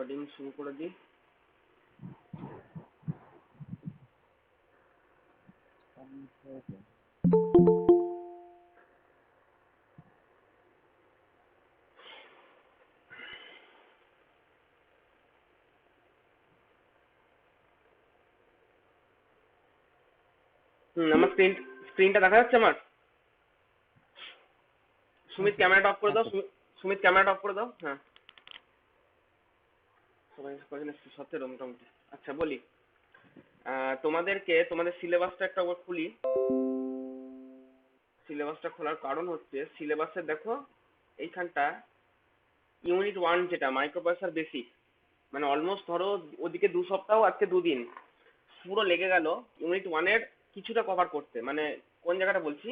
Recording শুরু করে দিই। আমার স্ক্রিনটা দেখা যাচ্ছে আমার? সুমিত ক্যামেরাটা অফ করে দাও। সুমিত ক্যামেরাটা অফ করে দাও। হ্যাঁ, সবাই কজন এসছে? 17 মোটামুটি। আচ্ছা বলি, তোমাদেরকে তোমাদের সিলেবাসটা একটা একবার খুলি। সিলেবাসটা খোলার কারণ হচ্ছে, সিলেবাসে দেখো এইখানটা ইউনিট 1 যেটা মাইক্রোপ্রসেসর বেসিক, মানে অলমোস্ট ধরো ওদিকে 2 সপ্তাহ, আজকে 2 দিন পুরো লেগে গেল ইউনিট 1-এর কিছুটা কভার করতে। মানে কোন জায়গাটা বলছি,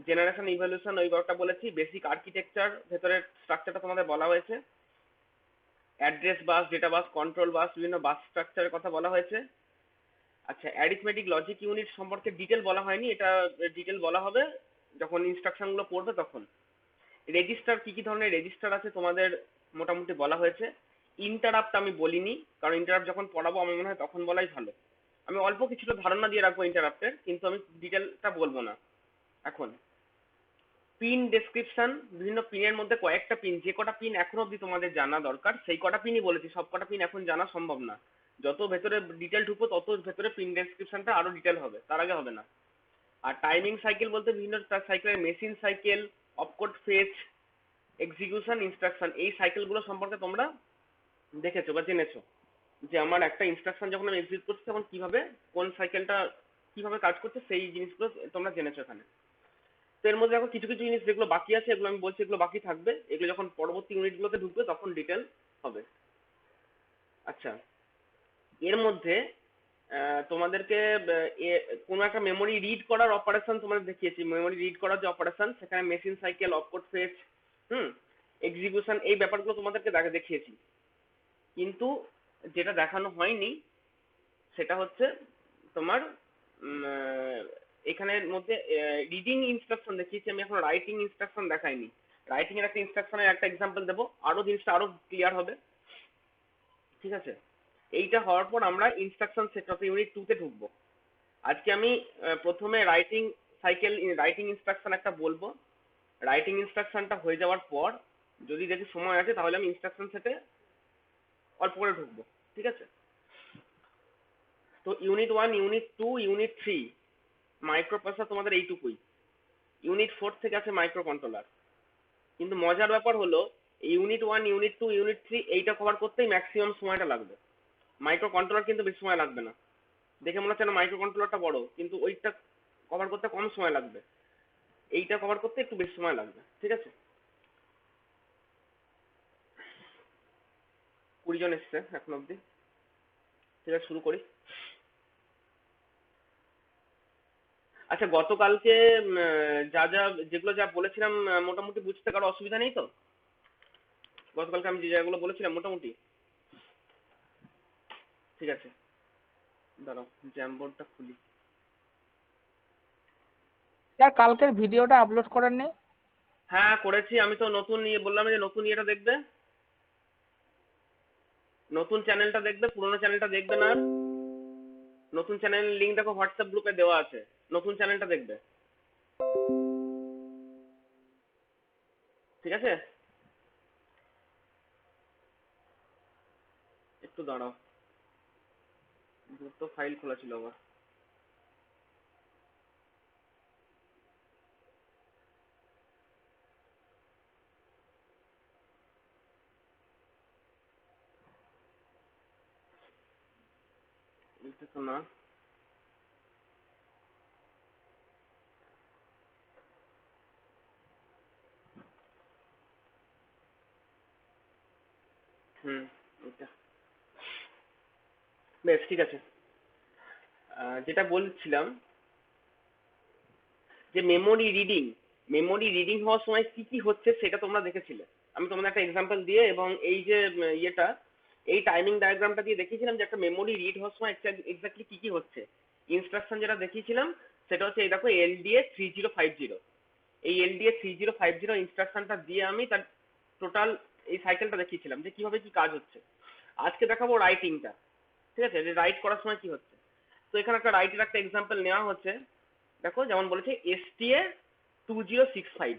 জেনারেশন ইভলিউশন ওই ব্যাপারটা বলেছি, বেসিক আর্কিটেকচার ভেতরের স্ট্রাকচারটা তোমাদের বলা হয়েছে, অ্যাড্রেস বাস, ডেটা বাস, কন্ট্রোল বাস, বিভিন্ন বাস স্ট্রাকচারের কথা বলা হয়েছে। আচ্ছা, অ্যারিথমেটিক লজিক ইউনিট সম্পর্কে ডিটেল বলা হয়নি, এটা ডিটেল বলা হবে যখন ইনস্ট্রাকশন গুলো পড়বে তখন। রেজিস্টার, কি কি ধরনের রেজিস্টার আছে তোমাদের মোটামুটি বলা হয়েছে। ইন্টারাপ্ট আমি বলিনি, কারণ ইন্টারাপ্ট যখন পড়াবো আমার মনে হয় তখন বলাই ভালো। আমি অল্প কিছুটা ধারণা দিয়ে রাখবো ইন্টারাপ্টের, কিন্তু আমি ডিটেলটা বলবো না এখন। পিন ডেসক্রিপশন, বিভিন্ন পিনের মধ্যে কয়েকটা পিন, যে কটা পিন এখন অবধি তোমাদের জানা দরকার সেই কটা পিনই বলেছি, সব কটা পিন এখন জানা সম্ভব না। যত ভেতরে ডিটেল ঢুকবো তত ভেতরে পিন ডেসক্রিপশনটা আরো ডিটেল হবে, তার আগে হবে না। আর টাইমিং সাইকেল বলতে বিভিন্ন সাইকেলের machine cycle, opcode fetch, execution, instruction, এই সাইকেলগুলো সম্পর্কে তোমরা দেখেছো বা জেনেছো, যে আমার একটা ইনস্ট্রাকশন যখন আমি এক্সিকিউট করছি তখন কিভাবে কোন সাইকেলটা কিভাবে কাজ করছে, সেই জিনিসগুলো তোমরা জেনেছো এখানে। তো এর মধ্যে এখন কিছু কিছু জিনিস যেগুলো বাকি আছে, এগুলো আমি বলছি এগুলো বাকি থাকবে, এগুলো যখন পরবর্তী ইউনিটগুলোতে ঢুকবে তখন ডিটেল হবে। আচ্ছা, এর মধ্যে তোমাদেরকে কোনো একটা মেমোরি রিড করার অপারেশন তোমাদের দেখিয়েছি, মেমোরি রিড করার যে অপারেশন, সেখানে machine cycle, opcode fetch, execution, এই ব্যাপারগুলো তোমাদেরকে দেখিয়েছি। কিন্তু যেটা দেখানো হয়নি সেটা হচ্ছে তোমার এখানের মধ্যে রিডিং ইনস্ট্রাকশন দেখিয়েছি আমি, এখন রাইটিং ইনস্ট্রাকশন দেখাইনি। রাইটিং এর একটা ইনস্ট্রাকশনের একটা এক্সাম্পল দেবো, আরো জিনিসটা আরো ক্লিয়ার হবে। ঠিক আছে, এইটা হওয়ার পর আমরা ইনস্ট্রাকশন সেট অফ ইউনিট 2 তে ঢুকবো। আজকে আমি প্রথমে রাইটিং সাইকেল, রাইটিং ইনস্ট্রাকশন একটা বলবো। রাইটিং ইনস্ট্রাকশনটা হয়ে যাওয়ার পর যদি দেখি সময় আছে তাহলে আমি ইনস্ট্রাকশন সেটে অল্প করে ঢুকবো। ঠিক আছে, তো ইউনিট 1, ইউনিট 2, ইউনিট 3 মাইক্রোপ্রসেসর তোমাদের এইটুকুই। ইউনিট 4 থেকে আছে মাইক্রো কন্ট্রোলার। কিন্তু মজার ব্যাপার হলো ইউনিট 1, ইউনিট 2, ইউনিট 3 এইটা কভার করতেই ম্যাক্সিমাম সময়টা লাগবে। মাইক্রো কন্ট্রোলার কিন্তু বেশি সময় লাগবে না, দেখে মনে হচ্ছে না মাইক্রো কন্ট্রোলারটা বড়, কিন্তু ওইটা কভার করতে কম সময় লাগবে, এইটা কভার করতে একটু বেশি সময় লাগবে। ঠিক আছে, 20 জন এসছে এখন অব্দি। ঠিক আছে, শুরু করি। আচ্ছা, গতকালকে যা যা যেগুলো যা বলেছিলাম মোটামুটি বুঝতে কারো অসুবিধা নেই তো? গতকালকে আমি যে জায়গাগুলো বলেছিলাম মোটামুটি ঠিক আছে। দাঁড়াও, জ্যামবোর্ডটা খুলি। স্যার কালকের ভিডিওটা আপলোড করেন নি? হ্যাঁ করেছি, আমি তো নতুন বললাম যে নতুন ইয়েটা দেখবে, নতুন চ্যানেলটা দেখবে, পুরোনো চ্যানেলটা দেখবে না। নতুন চ্যানেলের লিঙ্ক দেখো হোয়াটসঅ্যাপ গ্রুপে দেওয়া আছে, নতুন চ্যানেলটা দেখবে। ঠিক আছে, একটু দাঁড়াও, দুটো ফাইল খোলা ছিল আমার। এইটা তো না। এটা বেশ ঠিক আছে। যেটা বলছিলাম যে মেমোরি রিডিং হওয়ার সময় কি কি হচ্ছে সেটা তোমরা দেখেছিলে। আমি তোমাদের একটা এক্সাম্পল দিয়ে এবং এই যে ইয়েটা, এই টাইমিং ডায়াগ্রামটা দিয়ে দেখিয়েছিলাম যে একটা মেমোরি রিড হওয়ার সময় এক্স্যাক্টলি কি কি হচ্ছে। ইনস্ট্রাকশন যেটা দেখিয়েছিলাম সেটা হচ্ছে এই দেখো LDA 3050। এই LDA 3050 ইনস্ট্রাকশনটা দিয়ে আমি তার টোটাল এই সাইকেলটা দেখিয়েছিলাম যে কিভাবে কি কাজ হচ্ছে। আজকে দেখাবো রাইটিংটা, ঠিক আছে, যে রাইট করার সময় কি হচ্ছে। তো এখানে একটা রাইটের একটা এক্সাম্পল নেওয়া হচ্ছে, দেখো যেমন বলেছে STA 2065।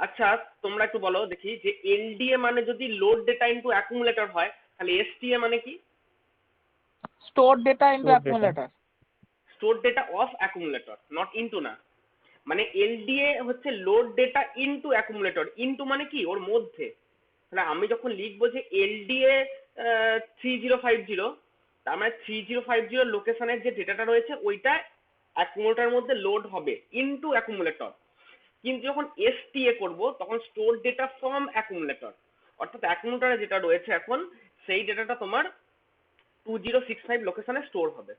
আচ্ছা তোমরা একটু বলো দেখি যে LDA মানে যদি লোড ডেটা ইনটু অ্যাকুমুলেটর হয়, তাহলে STA মানে কি? Store data into Stored data. Accumulator. Store data of accumulator, not into না। মানে LDA হচ্ছে load data into accumulator, into মানে কি ওর মধ্যে। তাহলে আমি যখন লিখবো যে LDA 3050, তার মানে 3050 লোকেশনের যে ডেটাটা রয়েছে ওইটা অ্যাকুমুলেটরের মধ্যে লোড হবে ইনটু অ্যাকুমুলেটর। কিন্তু যখন STA করব তখন স্টোর ডেটা ফ্রম অ্যাকুমুলেটর, অর্থাৎ অ্যাকুমুলেটরে যেটা রয়েছে এখন সেই ডেটাটা তোমার 2065 লোকেশনে স্টোর হবে।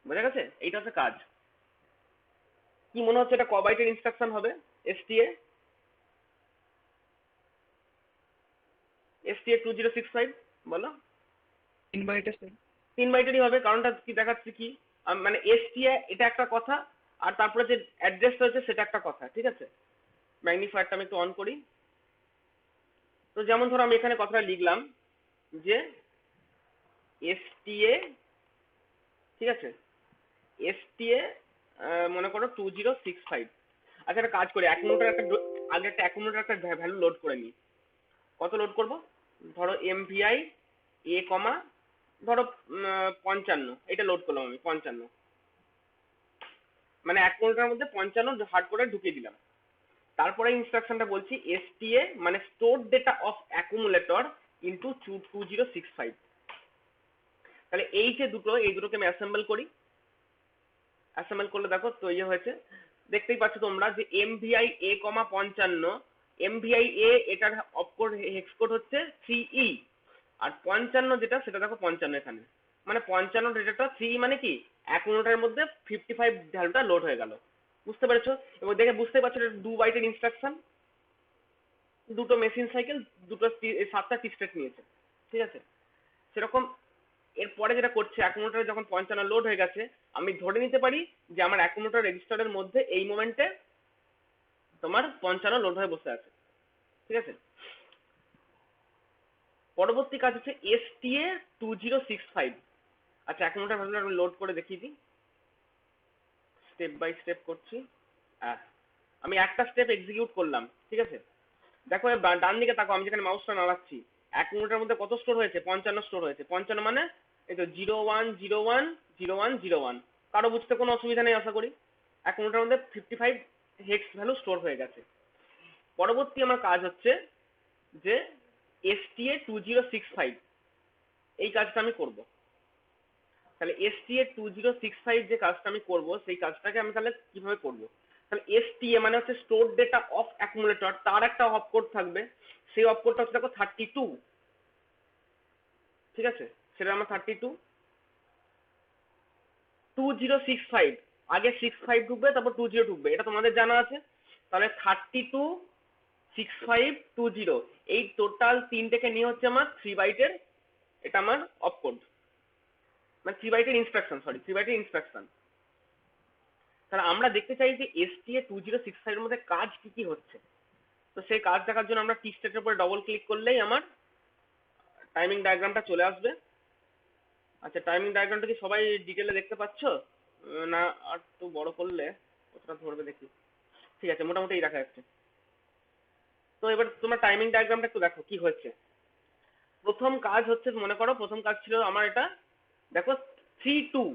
বোঝা গেছে? এইটা হচ্ছে কাজ। কি মনে হচ্ছে এটা ক বাইটের ইনস্ট্রাকশন হবে? STA 2065 বলো। 3 বাইটের স্যার। 3 বাইটেরই হবে, কারণটা কি দেখাচ্ছে কি মানে STA এটা একটা কথা, আর তারপরে যে অ্যাড্রেসটা হচ্ছে সেটা একটা কথা, ঠিক আছে। ম্যাগনিফায়ারটা আমি একটু অন করি। তো যেমন ধরো আমি এখানে কথাটা লিখলাম যে STA, ঠিক আছে, STA মনে করো 2065। আচ্ছা একটা কাজ করি, আগে একটা অ্যাকুমুলেটর একটা ভ্যালু লোড করে নিই। কত লোড করব? ধরো MVI A, ধরো 55, এটা লোড করলাম আমি 55, মানে অ্যাকুমুলেটরের মধ্যে 55 হার্ড করে ঢুকিয়ে দিলাম। তারপরে ইনস্ট্রাকশনটা বলছি STA মানে store data of accumulator into 2065। তাহলে এই যে দুটো, এই দুটোকে আমি অ্যাসেম্বল করি। অ্যাসেম্বল করলে দেখো তো ইয়ে হয়েছে, দেখতেই পাচ্ছ তোমরা যে MVI A, 55, MVI A এটার অপকোড হেক্স কোড হচ্ছে 3E, আর 55 যেটা সেটা দেখো 55 এখানে, মানে 55 ডেটাটা 3 মানে কি অ্যাকুমুলেটরের মধ্যে 55 ভ্যালুটা লোড হয়ে গেল। বুঝতে পেরেছো? এবং দেখে বুঝতে পারছো এটা 2 বাইটের ইনস্ট্রাকশন, দুটো মেশিন সাইকেল, দুটো 7টা টি স্টেট নিয়েছে, ঠিক আছে। সেরকম এরপরে যেটা করছে, অ্যাকুমুলেটরে যখন 55 লোড হয়ে গেছে, আমি ধরে নিতে পারি যে আমার অ্যাকুমুলেটর রেজিস্টারের মধ্যে এই মোমেন্টে তোমার 55 লোড হয়ে বসে আছে, ঠিক আছে। পরবর্তী কাজ হচ্ছে STA 2065। আচ্ছা অ্যাকুমুলেটর ভ্যালুটা লোড করে দেখিয়ে দিই, স্টেপ বাই স্টেপ করছি। আমি একটা স্টেপ এক্সিকিউট করলাম, ঠিক আছে। দেখো ডান দিকে তাকো, আমি যেখানে মাউসটা নাড়াচ্ছি অ্যাকুমুলেটরের মধ্যে কত স্টোর হয়েছে? 55 স্টোর হয়েছে। 55 মানে এই তো 01010101। কারো বুঝতে কোনো অসুবিধা নেই আশা করি। অ্যাকুমুলেটরের মধ্যে 55 হেক্স ভ্যালু স্টোর হয়ে গেছে। পরবর্তী আমার কাজ হচ্ছে যে STA 2065 এই কাজটা আমি করব। তাহলে STA 2065 যে কাজটা আমি করব সেই কাজটাকে আমি তাহলে কিভাবে করব? তাহলে STA মানে হচ্ছে স্টোর ডেটা অফ অ্যাকুমুলেটর, তার একটা অপকোড থাকবে, সেই অপকোডটা হচ্ছে দেখো 32, ঠিক আছে। সেটা আমার 32 2065, আগে 65 ঢুকবে তারপর 20 ঢুকবে, এটা তোমাদের জানা আছে। তাহলে 32 65 20, এই টোটাল তিনটেকে নিয়ে হচ্ছে আমার 3 বাইটের, এটা আমার অপকোড, মানে 3 বাইটের ইনস্ট্রাকশন, সরি 3 বাইটের ইনস্ট্রাকশন। তাহলে আমরা দেখতে চাই যে STA 2065 এর মধ্যে কাজ কি কি হচ্ছে। তো সেই কাজ দেখার জন্য আমরা টি স্টেটের উপরে ডবল ক্লিক করলেই আমার টাইমিং ডায়াগ্রামটা চলে আসবে। আচ্ছা টাইমিং ডায়াগ্রামটা কি সবাই ডিটেলে দেখতে পাচ্ছো? না আর একটু বড় করলে কতটা ধরবে দেখি। ঠিক আছে, মোটামুটি এই দেখা যাচ্ছে। তো এবার তোমরা টাইমিং ডায়াগ্রামটা একটু দেখো কি হচ্ছে। প্রথম কাজ হচ্ছে, মনে করো প্রথম কাজ ছিল আমার এটা, দেখো 32,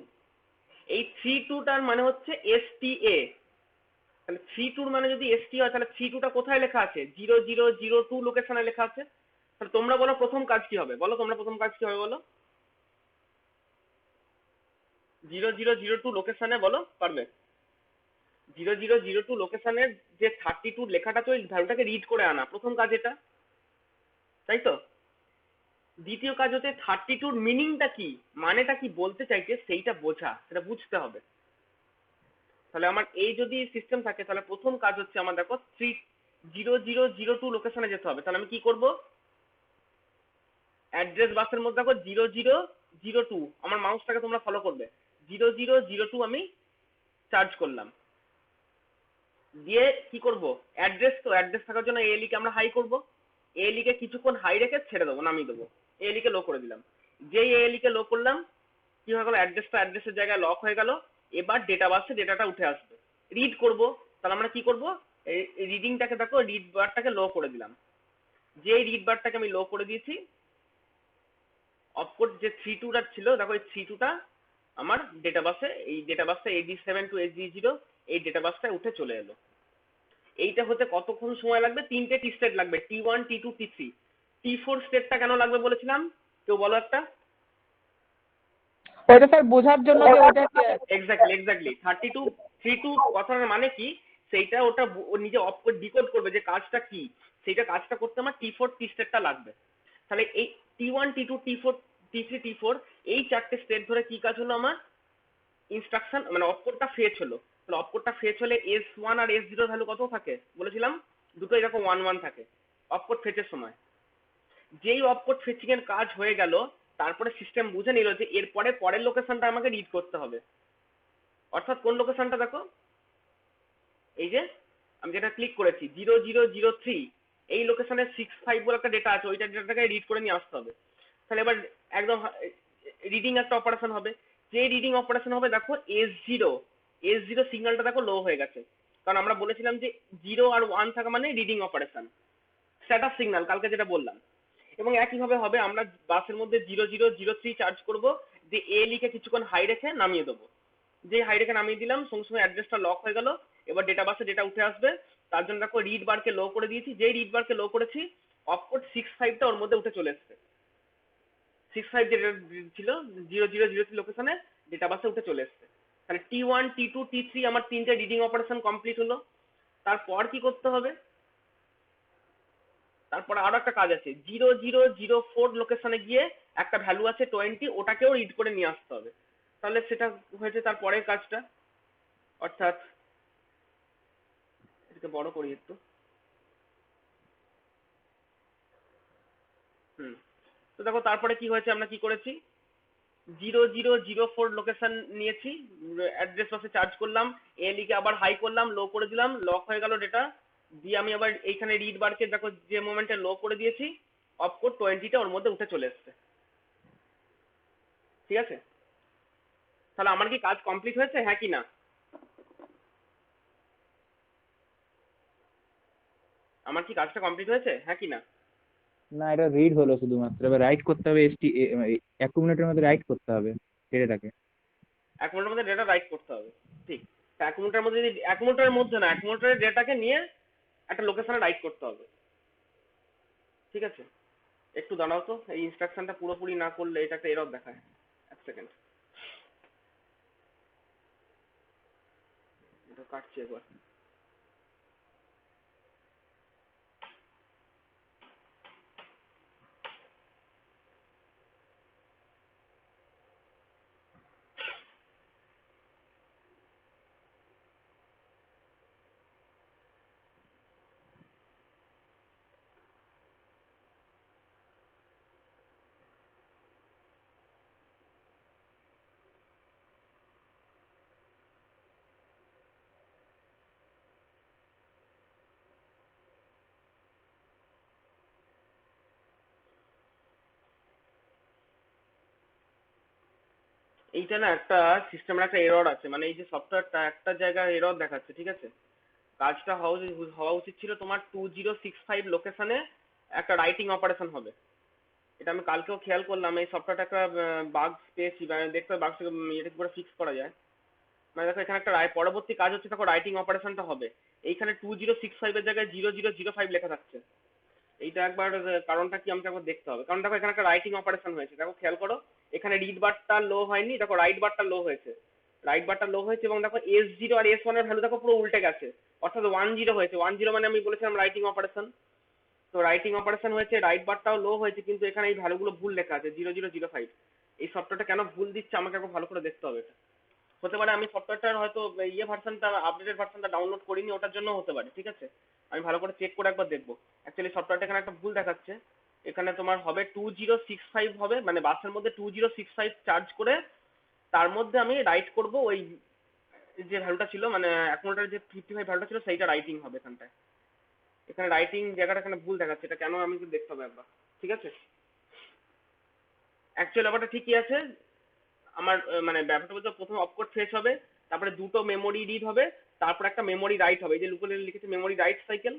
এই 32টার মানে হচ্ছে STA। তাহলে 32 মানে যদি STA হয় তাহলে 32টা কোথায় লেখা আছে? 0002 লোকেশনে লেখা আছে। তাহলে তোমরা বলো প্রথম কাজ কি হবে, বলো তোমরা প্রথম কাজ কি হবে বলো। 0002 লোকেশনে, বলো পারবে? 0002 লোকেশনের যে 32 লেখাটা তো ওই ভ্যালুটাকে রিড করে আনা, প্রথম কাজ এটা, তাই তো। দ্বিতীয় কাজ হচ্ছে 32 মিনিংটা কি, মানেটা কি বলতে চাইছে সেইটা বোঝা, সেটা বুঝতে হবে। তাহলে আমার এই যদি সিস্টেম থাকে তাহলে প্রথম কাজ হচ্ছে আমার দেখো 0002 লোকেশনে যেতে হবে। তাহলে আমি কি করব? অ্যাড্রেস বাসের মধ্যে দেখো 0002, আমার মাউসটাকে তোমরা ফলো করবে, 0002 আমি চার্জ করলাম। দিয়ে কি করব? অ্যাড্রেস, তো অ্যাড্রেস থাকার জন্য ALE কে আমরা হাই করব। এএলই কে কিছুক্ষণ হাই রেখে ছেড়ে দেবো, নামিয়ে দেবো, এএলই কে লো করে দিলাম। যেই এএলই কে লো করলাম কি হয়ে গেল, অ্যাড্রেসের জায়গায় লক হয়ে গেল। এবার ডেটা বাসে ডেটাটা উঠে আসবে, রিড করব। তাহলে আমরা কি করব, এই রিডিংটাকে দেখো, রিড বারটাকে লো করে দিলাম। যেই রিড বারটাকে আমি লো করে দিয়েছি, অফকোর্স যে 32টা ছিল দেখো, এই 32টা আমার ডেটা বাসে, এই ডেটা বাসটা AD7 to HD0 এই ডেটা বাসটা উঠে চলে এলো। এইটা হতে কতক্ষণ সময় লাগবে, 3টে টি স্টেট লাগবে, T1 T2 T3। T4 স্টেটটা কেন লাগবে বলেছিলাম, কেউ বলো একটা? ওইটা স্যার বোঝার জন্য যে ওটা এক্স্যাক্টলি 32 কথার মানে কি, সেইটা ওটা ও নিজে অফ করে ডিকোড করবে যে কাজটা কি, সেইটা কাজটা করতে আমার T4 টি স্টেটটা লাগবে। তাহলে এই T1 T2 T4 T3 T4 এই 4টে স্টেট ধরে কি কাজ হলো, আমার ইনস্ট্রাকশন মানে অপকোডটা ফেচ হলো। তাহলে অপকোডটা ফেচ হলে S1 আর S0 ভ্যালু কত থাকে বলেছিলাম, দুটো এরকম 1 1 থাকে অপকোড ফেচের সময়। যেই অপকোড ফেচিং এর কাজ হয়ে গেল, তারপরে সিস্টেম বুঝে নিল যে এরপরে পরের লোকেশনটা আমাকে রিড করতে হবে। অর্থাৎ কোন লোকেশনটা দেখো, এই যে আমি যেটা ক্লিক করেছি 0003, এই লোকেশনে 65 বলে একটা ডেটা আছে, ওইটা ডেটাটাকে রিড করে নিয়ে আসতে হবে। তাহলে এবার একদম রিডিং একটা অপারেশন হবে। যে রিডিং অপারেশন হবে দেখো, S0 সিগন্যালটা দেখো লো হয়ে গেছে, কারণ আমরা বলেছিলাম যে 0 আর 1 থাকা মানে রিডিং অপারেশন, স্ট্যাটাস সিগন্যাল কালকে যেটা বললাম। এবং একইভাবে হবে, আমরা বাসের মধ্যে 0003 চার্জ করব, যে এএলই কে কিছুক্ষণ হাই রেখে নামিয়ে দেবো। যে হাই রেখে নামিয়ে দিলাম, সঙ্গে সঙ্গে অ্যাড্রেসটা লক হয়ে গেল। এবার ডেটা বাসে ডেটা উঠে আসবে, তার জন্য দেখো রিড বারকে লো করে দিয়েছি। যেই রিড বারকে লো করেছি, অফকোর্স 65টা ওর মধ্যে উঠে চলে এসছে। 65 যেটা ছিল 0003 লোকেশনে ডেটা বাসে উঠে চলে এসছে। তাহলে T1 T2 T3 আমার 3টে রিডিং অপারেশন কমপ্লিট হলো। তারপর কি করতে হবে, তারপর আরো একটা কাজ আছে, 0004 লোকেশনে গিয়ে একটা ভ্যালু আছে 20, ওটাকেও রিড করে নিয়ে আসতে হবে। তাহলে সেটা হয়েছে তারপরের কাজটা। অর্থাৎ এটাকে বড় করি একটু। তো দেখো তারপরে কি হয়েছে, আমরা কি করেছি, 0004 লোকেশন নিয়েছি, অ্যাড্রেস বাসে চার্জ করলাম, এএলই কে আবার হাই করলাম, লো করে দিলাম, লক হয়ে গেল ডেটা। দিয়ে আমি আবার এইখানে রিড বারকে দেখো যে মোমেন্টে লো করে দিয়েছি, অফকোর্স 20টা ওর মধ্যে উঠে চলে এসছে। ঠিক আছে, তাহলে আমার কি কাজ কমপ্লিট হয়েছে, হ্যাঁ কি না? আমার কি কাজটা কমপ্লিট হয়েছে, হ্যাঁ কি না? না, এটা রিড হলো শুধুমাত্র, এবার রাইট করতে হবে অ্যাকুমুলেটরের মধ্যে রাইট করতে হবে ডেটাটাকে। 1 মিনিটের মধ্যে ডেটা রাইট করতে হবে, ঠিক। তা 1 মিনিটের মধ্যে যদি, 1 মিনিটের মধ্যে না, 1 মিনিটের ডেটাকে নিয়ে একটা লোকেশনে রাইট করতে হবে। ঠিক আছে, একটু দাঁড়াও তো, এই ইনস্ট্রাকশনটা পুরোপুরি না করলে এটা একটা এরর দেখায়। এক সেকেন্ড, এটা কাটছি একবার। এইটা না একটা সিস্টেমের একটা এরর আছে, মানে এই যে সফটওয়্যারটা একটা জায়গায় এরর দেখাচ্ছে। ঠিক আছে, কাজটা হওয়া উচিত ছিল তোমার 2065 লোকেশনে একটা রাইটিং অপারেশন হবে। এটা আমি কালকেও খেয়াল করলাম, এই সফটওয়্যারটা একটা বাগ পেয়েছি, দেখতে বাগ এটা কি করে ফিক্স করা যায়। মানে দেখো এখানে একটা পরবর্তী কাজ হচ্ছে, দেখো রাইটিং অপারেশনটা হবে, এইখানে 2065 এর জায়গায় 0005 লেখা থাকছে। এইটা একবার কারণটা কি আমাকে একবার দেখতে হবে, কারণ দেখো এখানে একটা রাইটিং অপারেশন হয়েছে, দেখো খেয়াল করো, এখানে রিড বারটা লো হয়নি, দেখো রাইট বারটা লো হয়েছে। রাইট বারটা লো হয়েছে এবং দেখো S0 আর S1 এর ভ্যালু দেখো পুরো উল্টে গেছে, অর্থাৎ 10 হয়েছে। 10 মানে আমি বলেছিলাম রাইটিং অপারেশন, তো রাইটিং অপারেশন হয়েছে, রাইট বারটাও লো হয়েছে, কিন্তু এখানে এই ভ্যালুগুলো ভুল লেখা আছে 0005। এই সফটওয়্যারটা কেন ভুল দিচ্ছে আমাকে একবার ভালো করে দেখতে হবে। এটা হতে পারে আমি সফটওয়্যারটার হয়তো ভার্সনটা, আপডেটেড ভার্সনটা ডাউনলোড করিনি, ওটার জন্য হতে পারে। ঠিক আছে, আমি ভালো করে চেক করে একবার দেখবো। অ্যাকচুয়ালি সফটওয়্যারটা এখানে একটা ভুল দেখাচ্ছে, এখানে তোমার হবে 2065 হবে, মানে বাসের মধ্যে 2065 চার্জ করে তার মধ্যে আমি রাইট করব ওই যে ভ্যালুটা ছিল, মানে অ্যাকাউন্টের যে 55 ভ্যালুটা ছিল সেইটা রাইটিং হবে এখানটায়। এখানে রাইটিং জায়গাটা এখানে ভুল দেখাচ্ছে, এটা কেন আমি একটু দেখতে হবে একবার, ঠিক আছে? অ্যাকচুয়াল ব্যাপারটা ঠিকই আছে। আমার মানে ব্যাপারটা বলতে প্রথমে অপকোড ফেচ হবে, তারপরে দুটো মেমোরি রিড হবে, তারপর একটা মেমোরি রাইট হবে। এই যে লুকোলে লিখেছে মেমোরি রাইট সাইকেল,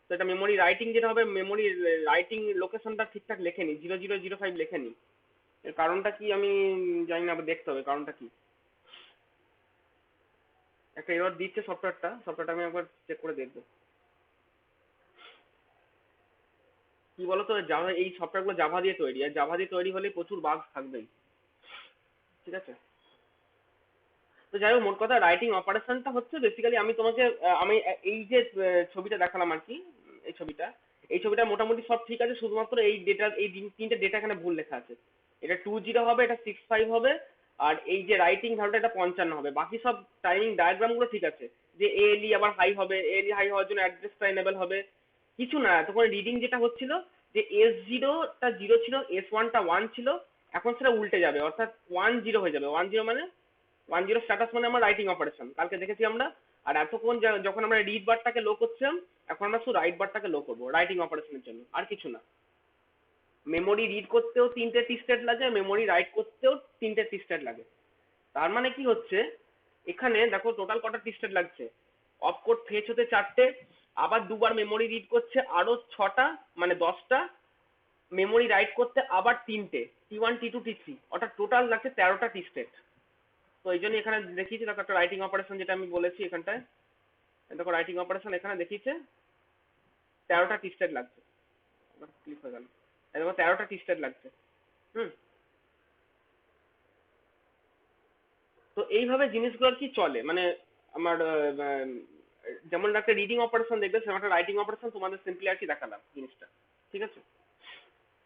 তো এটা মেমোরি রাইটিং যেটা হবে, মেমোরি রাইটিং লোকেশনটা ঠিকঠাক লেখেনি, 0005 লেখেনি। এর কারণটা কি আমি জানি না, আবার দেখতে হবে কারণটা কি। একটা এরর দিচ্ছে সফটওয়্যারটা আমি একবার চেক করে দেখবো। কি বলতো, জাভা এই সফটওয়্যারগুলো জাভা দিয়ে তৈরি, আর জাভা দিয়ে তৈরি হলে প্রচুর বাগ থাকবেই, ঠিক আছে? তো যাই হোক, মোট কথা রাইটিং অপারেশনটা হচ্ছে বেসিক্যালি আমি তোমাকে আমি এই যে ছবিটা দেখালাম আর কি, এই ছবিটা মোটামুটি সব ঠিক আছে, শুধুমাত্র এই ডেটা, এই তিনটে ডেটা এখানে ভুল লেখা আছে। এটা 20 হবে, এটা 65 হবে, আর এই যে রাইটিং ভ্যালুটা এটা 55 হবে। বাকি সব টাইমিং ডায়াগ্রাম গুলো ঠিক আছে, যে এএলই আবার হাই হবে, এএলই হাই হওয়ার জন্য অ্যাড্রেসটা এনেবল হবে, কিছু না। তখন রিডিং যেটা হচ্ছিল যে S0টা 0 ছিল, S1টা 1 ছিল, এখন সেটা উল্টে যাবে, অর্থাৎ 10 হয়ে যাবে। 10 মানে 10 স্ট্যাটাস মানে আমার রাইটিং অপারেশন, কালকে দেখেছি আমরা। আর এতক্ষণ যখন আমরা রিড বারটাকে লো করছিলাম, এখন আমরা শুধু রাইট বারটাকে লো করবো রাইটিং অপারেশনের জন্য, আর কিছু না। মেমোরি রিড করতেও 3টে টি স্টেট লাগে, মেমোরি রাইট করতেও 3টে টি স্টেট লাগে। তার মানে কি হচ্ছে, এখানে দেখো টোটাল কটা টি স্টেট লাগছে। অপকোড ফেচ হতে 4টে, আবার দুবার মেমোরি রিড করছে আরো 6টা, মানে 10টা। মেমোরি রাইট করতে আবার 3টে, T1 T2 T3, অর্থাৎ টোটাল লাগছে 13টা টি স্টেট। তো এই জন্য এখানে দেখিয়েছি দেখো একটা রাইটিং অপারেশন, যেটা আমি বলেছি এখানটায়, দেখো রাইটিং অপারেশন এখানে দেখিয়েছে 13টা টি স্টেট লাগছে। ক্লিক হয়ে গেল, দেখো 13টা টি স্টেট লাগছে। হুম, তো এইভাবে জিনিসগুলো আর কি চলে, মানে আমার যেমন একটা রিডিং অপারেশন দেখবে, সেরকম একটা রাইটিং অপারেশন তোমাদের সিম্পলি আর কি দেখালাম জিনিসটা, ঠিক আছে?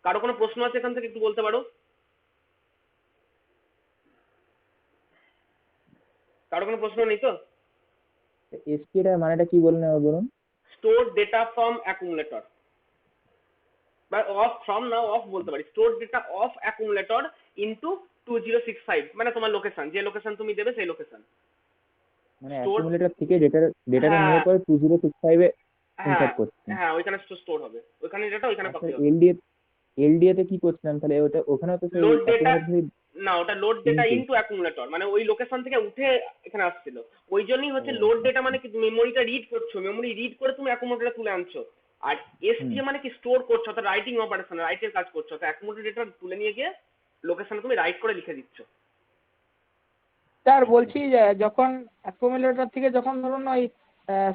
কারো কোনো প্রশ্ন আছে এখান থেকে একটু বলতে পারো? কারো কোনো প্রশ্ন নেই তো? এসটিএর মানেটা কি বললেন আবার বলুন? স্টোর ডেটা ফ্রম অ্যাকুমুলেটর, বা অফ ফ্রম না অফ বলতে পারি, store data of accumulator into 2065, মানে তোমার লোকেশন, যে লোকেশন তুমি দেবে সেই লোকেশন। মানে স্টোর, অ্যাকুমুলেটর থেকে ডেটাটা হ্যাঁ নিয়ে পরে 2065 এ হ্যাঁ ইনসার্ট করছেন। হ্যাঁ, ওইখানে স্টোর হবে, ওইখানে ডেটা ওইখানে আচ্ছা, কপি হবে। এলডিএ তে কি করছিলাম তাহলে? ওটা ওখানেও তো সেই লোড ডেটা, অ্যাকুমুলেটর থেকে না ওটা load data into. Into accumulator, মানে ওই লোকেশন থেকে উঠে এখানে আসছিল। ওই জন্যই ও হচ্ছে লোড আচ্ছা। ডেটা, মানে কি মেমোরিটা রিড করছো, মেমোরি রিড করে তুমি অ্যাকুমুলেটরে তুলে আনছো। আর হুম। এসটিএ মানে কি স্টোর করছো, অর্থাৎ রাইটিং অপারেশন, রাইটের কাজ করছো, অর্থাৎ অ্যাকুমুলেটর ডেটা তুলে নিয়ে গিয়ে লোকেশনে তুমি রাইট করে লিখে দিচ্ছ। স্যার আচ্ছা। বলছি যে যখন অ্যাকুমুলেটর থেকে যখন ধরুন ওই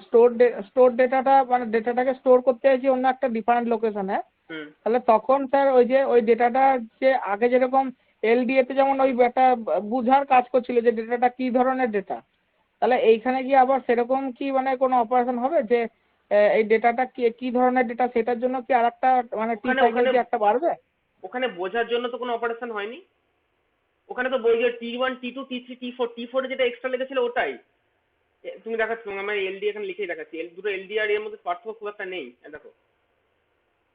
স্টোর ডেটাটা মানে ডেটাটাকে স্টোর করতে চাইছি অন্য একটা ডিফারেন্ট লোকেশনে, হুম, তাহলে তখন স্যার ওই যে ওই ডেটাটা যে আগে যেরকম এলডিএ তে যেমন ওই একটা বুঝার কাজ করছিল যে ডেটাটা কি ধরনের ডেটা, তাহলে এইখানে গিয়ে আবার সেরকম কি মানে কোনো অপারেশন হবে যে এই ডেটাটা কি কি ধরনের ডেটা সেটার জন্য কি আরেকটা মানে টি ওখানে সাইকেল ওখানে কি একটা বাড়বে? ওখানে বোঝার জন্য তো কোনো অপারেশন হয়নি। ওখানে তো বই T1 T2 T3 T4 যেটা এক্সট্রা লেগেছিল ওটাই তুমি দেখাচ্ছ। আমার এলডি এখানে লিখেই দেখাচ্ছি, দুটো এলডি আর এর মধ্যে পার্থক্য খুব একটা নেই। দেখো,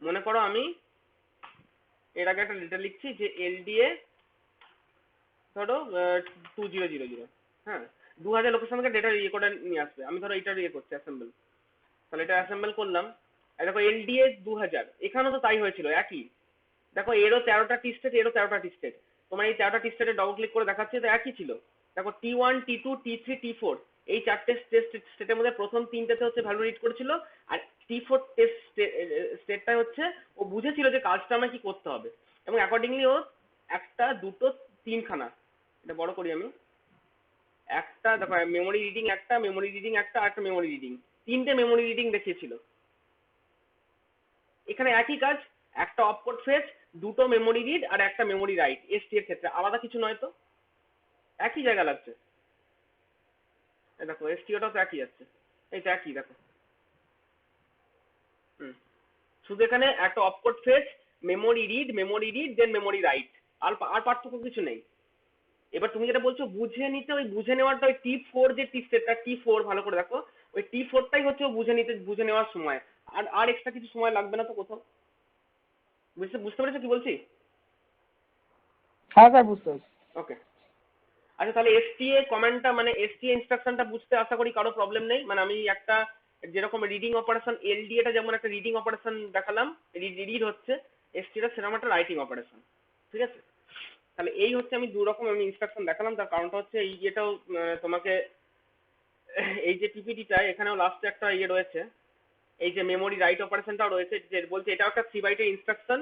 মনে করো আমি এর আগে একটা ডেটা লিখছি যে এলডিএ ধরো 2000, হ্যাঁ, 2000 লোকেশন থেকে ডেটা ইয়ে করে নিয়ে আসবে। আমি ধরো এটা ইয়ে করছি অ্যাসেম্বল, তাহলে এটা অ্যাসেম্বল করলাম। আর দেখো এলডিএ 2000, এখানেও তো তাই হয়েছিল একই। দেখো এরও 13টা টি স্টেট, এরও 13টা টি স্টেট। তোমার এই 13টা টি স্টেটে ডবল ক্লিক করে দেখাচ্ছে তো একই ছিল। দেখো T1 T2 T3 T4, এই 4টে স্টেটের মধ্যে প্রথম 3টেতে হচ্ছে ভ্যালু রিড করেছিল, আর T4 স্টেটটা হচ্ছে ও বুঝেছিল যে কাজটা আমার কি করতে হবে, এবং অ্যাকর্ডিংলি ও একটা দুটো তিনখানা, এটা বড় করি আমি, একটা দেখো মেমোরি রিডিং একটা, মেমোরি রিডিং একটা, আর একটা মেমোরি রিডিং, 3টে মেমোরি রিডিং দেখিয়েছিল। এখানে একই কাজ, একটা অপকোড ফেচ, দুটো মেমোরি রিড আর একটা মেমোরি রাইট। এসটি এর ক্ষেত্রে আলাদা কিছু নয় তো, একই জায়গা লাগছে। এই দেখো এসটিওটাও তো একই যাচ্ছে, এই তো একই দেখো। হুম, শুধু এখানে একটা অপকোড ফেচ, মেমোরি রিড দেন মেমোরি রাইট, আর পার্থক্য কিছু নেই। এবার তুমি যেটা বলছো বুঝে নিতে, ওই বুঝে নেওয়াটা ওই T4 যে টি স্টেটটা T4 ভালো করে দেখো, ওই T4টাই হচ্ছে ও বুঝে নেওয়ার সময়। আর এক্সট্রা কিছু সময় লাগবে না তো কোথাও। বুঝতে পেরেছো কি বলছি? হ্যাঁ স্যার বুঝতে পারছি। ওকে, আচ্ছা তাহলে এসটিএ কমান্ডটা, মানে এসটিএ ইনস্ট্রাকশনটা বুঝতে আশা করি কারো প্রবলেম নেই। মানে আমি একটা যেরকম রিডিং অপারেশন এলডিএটা যেমন একটা রিডিং অপারেশন দেখালাম, রিড হচ্ছে, এসটিটা সেরকম একটা রাইটিং অপারেশন, ঠিক আছে? তাহলে এই হচ্ছে আমি দু রকম আমি ইনস্ট্রাকশন দেখালাম, তার কারণটা হচ্ছে এই যেটাও তোমাকে এই যে পিপিটিটা এখানেও লাস্টে একটা ইয়ে রয়েছে, এই যে মেমোরি রাইট অপারেশনটাও রয়েছে, যে বলছে এটাও একটা 3 বাইটের ইনস্ট্রাকশন,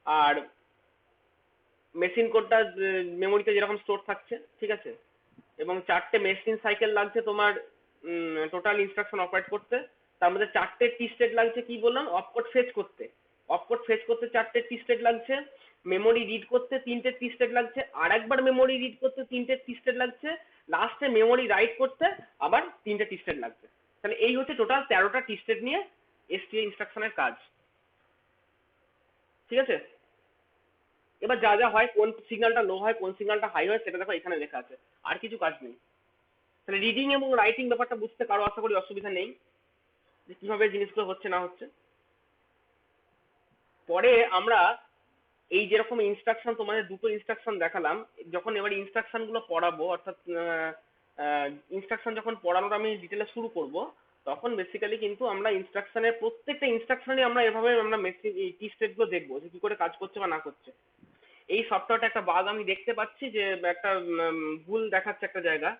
আর মেশিন কোডটা মেমোরিতে যেরকম স্টোর থাকছে, ঠিক আছে? এবং 4টে মেশিন সাইকেল লাগছে তোমার টোটাল ইনস্ট্রাকশন অপারেট করতে, তার মধ্যে 4টে টি স্টেট লাগছে, কি বললাম, অপকোড ফেচ করতে, অপকোড ফেচ করতে 4টে টি স্টেট লাগছে, মেমোরি রিড করতে 3টে টি স্টেট লাগছে, আর একবার মেমোরি রিড করতে 3টে টি স্টেট লাগছে, লাস্টে মেমোরি রাইট করতে আবার 3টে টি স্টেট লাগছে। তাহলে এই হচ্ছে টোটাল 13টা টি স্টেট নিয়ে এসটিএ ইনস্ট্রাকশনের কাজ, ঠিক আছে? এবার যা যা হয়, কোন সিগন্যালটা লো হয় কোন সিগন্যালটা হাই হয় সেটা দেখো এখানে লেখা আছে, আর কিছু কাজ নেই। তাহলে রিডিং এবং রাইটিং ব্যাপারটা বুঝতে কারো আশা করি অসুবিধা নেই, যে কিভাবে জিনিসগুলো হচ্ছে না হচ্ছে। পরে আমরা এই যেরকম ইনস্ট্রাকশন তোমাদের দুটো ইনস্ট্রাকশন দেখালাম, যখন এবার ইনস্ট্রাকশন গুলো পড়াবো, অর্থাৎ ইনস্ট্রাকশন যখন পড়ানোটা আমি ডিটেলে শুরু করব, তখন বেসিক্যালি কিন্তু আমরা ইনস্ট্রাকশনের প্রত্যেকটা ইনস্ট্রাকশনই আমরা এভাবে আমরা মেশিন এই টি স্টেট গুলো দেখবো যে কি করে কাজ করছে বা না করছে। এই সফটওয়্যারটা একটা বাগ আমি দেখতে পাচ্ছি, যে একটা ভুল দেখাচ্ছে একটা জায়গা,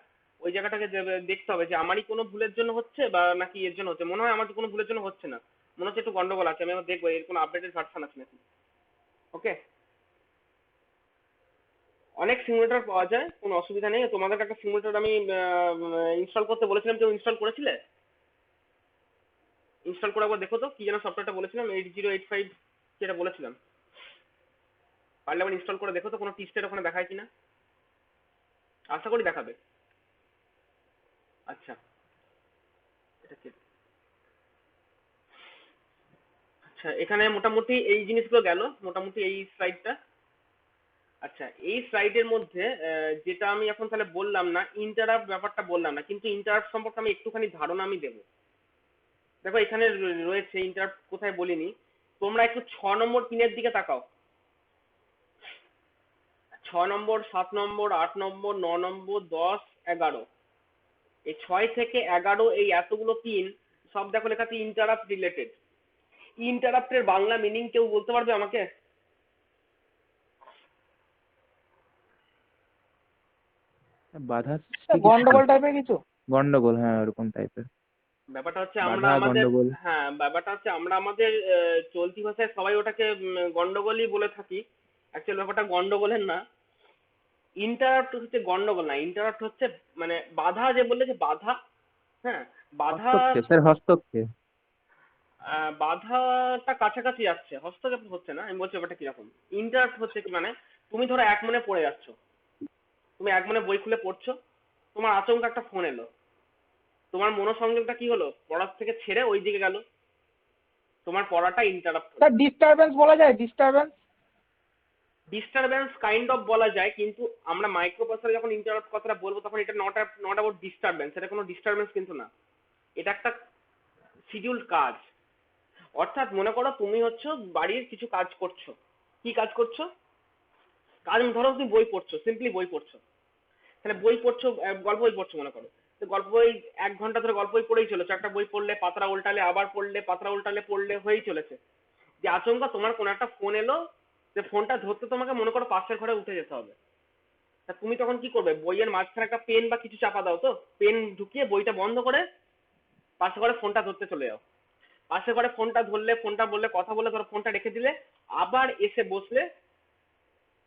ওই জায়গাটাকে দেখতে হবে যে আমারই কোনো ভুলের জন্য হচ্ছে বা নাকি এর জন্য হচ্ছে। মনে হয় আমার কোনো ভুলের জন্য হচ্ছে না, মনে হচ্ছে একটু গন্ডগোল আছে, আমি আবার দেখবো এর কোনো আপডেটেড ভার্সন আছে নাকি। ওকে, অনেক সিমুলেটর পাওয়া যায়, কোনো অসুবিধা নেই। তোমাদের একটা সিমুলেটর আমি ইনস্টল করতে বলেছিলাম, কেউ ইনস্টল করেছিলে? ইনস্টল করে একবার দেখো তো, কি যেন সফটওয়্যারটা বলেছিলাম, 8085 যেটা বলেছিলাম, পারলে আবার ইনস্টল করে দেখো তো কোনো টিস্টের ওখানে দেখায় কিনা, আশা করি দেখাবে। আচ্ছা, এটা কি? আচ্ছা, এখানে মোটামুটি এই জিনিসগুলো গেল, মোটামুটি এই স্লাইডটা। আচ্ছা, এই স্লাইডের মধ্যে যেটা আমি এখন তাহলে বললাম না, ইন্টারাপ্ট ব্যাপারটা বললাম না, কিন্তু ইন্টারাপ্ট সম্পর্কে আমি একটুখানি ধারণা আমি দেবো। দেখো এখানে রয়েছে ইন্টারাপ্ট, কোথায় বলিনি, তোমরা একটু 6 নম্বর পিনের দিকে তাকাও। 6 নম্বর, 7 নম্বর, 8 নম্বর, 9 নম্বর, 10, 11, এই 6 থেকে 11 এই এতগুলো পিন সব দেখো লেখা আছে ইন্টারাপ্ট রিলেটেড। ইন্টারাপ্টের বাংলা মিনিং কেউ বলতে পারবে আমাকে? বাধা সৃষ্টি গন্ডগোল টাইপের কিছু? গন্ডগোল, হ্যাঁ ওরকম টাইপের। ব্যাপারটা হচ্ছে আমরা বাধা, আমাদের, গন্ডগোল। হ্যাঁ ব্যাপারটা হচ্ছে আমরা আমাদের চলতি ভাষায় সবাই ওটাকে গন্ডগোলই বলে থাকি, অ্যাকচুয়ালি ব্যাপারটা গন্ডগোলের না। ইন্টারাপ্ট হচ্ছে গন্ডগোল না, ইন্টারাপ্ট হচ্ছে মানে বাধা, যে বললে যে বাধা, হ্যাঁ বাধা, হস্তক্ষেপ স্যার, হস্তক্ষেপ। বাধাটা কাছাকাছি আসছে, হস্তক্ষেপ হচ্ছে না। আমি বলছি ব্যাপারটা কিরকম, ইন্টারাপ্ট হচ্ছে কি মানে, তুমি ধরো এক মনে পড়ে যাচ্ছ, তুমি এক মনে বই খুলে পড়ছো, তোমার আচমকা একটা ফোন এলো, তোমার মনোসংযোগটা কি হলো, পড়ার থেকে ছেড়ে ওই দিকে গেল, তোমার পড়াটা ইন্টারাপ্ট হলো। স্যার ডিস্টারবেন্স বলা যায়, ডিস্টারবেন্স? ডিস্টারবেন্স কাইন্ড অফ বলা যায়, কিন্তু আমরা মাইক্রোপ্রসেসরে যখন ইন্টারাপ্ট কথাটা বলবো তখন এটা নট অ্যাবাউট ডিস্টারবেন্স, এটা কোনো ডিস্টারবেন্স কিন্তু না, এটা একটা শিডিউলড কাজ। অর্থাৎ মনে করো তুমি হচ্ছে বাড়ির কিছু কাজ করছো, কি কাজ করছো, কাজ ধরো তুমি বই পড়ছো, সিম্পলি বই পড়ছো, তাহলে বই পড়ছো, গল্প বই পড়ছো মনে করো, তো গল্প বই 1 ঘন্টা ধরে গল্প বই পড়েই চলেছো, একটা বই পড়লে পাতাটা উল্টালে আবার পড়লে, পাতাটা উল্টালে পড়লে হয়েই চলেছে, যে আচমকা তোমার কোনো একটা ফোন এলো, যে ফোনটা ধরতে তোমাকে মনে করো পাশের ঘরে উঠে যেতে হবে, তা তুমি তখন কি করবে, বইয়ের মাঝখানে একটা পেন বা কিছু চাপা দাও, তো পেন ঢুকিয়ে বইটা বন্ধ করে পাশে ঘরে ফোনটা ধরতে চলে যাও, পাশে ঘরে ফোনটা ধরলে, ফোনটা বললে, কথা বলে ধরো ফোনটা রেখে দিলে, আবার এসে বসলে,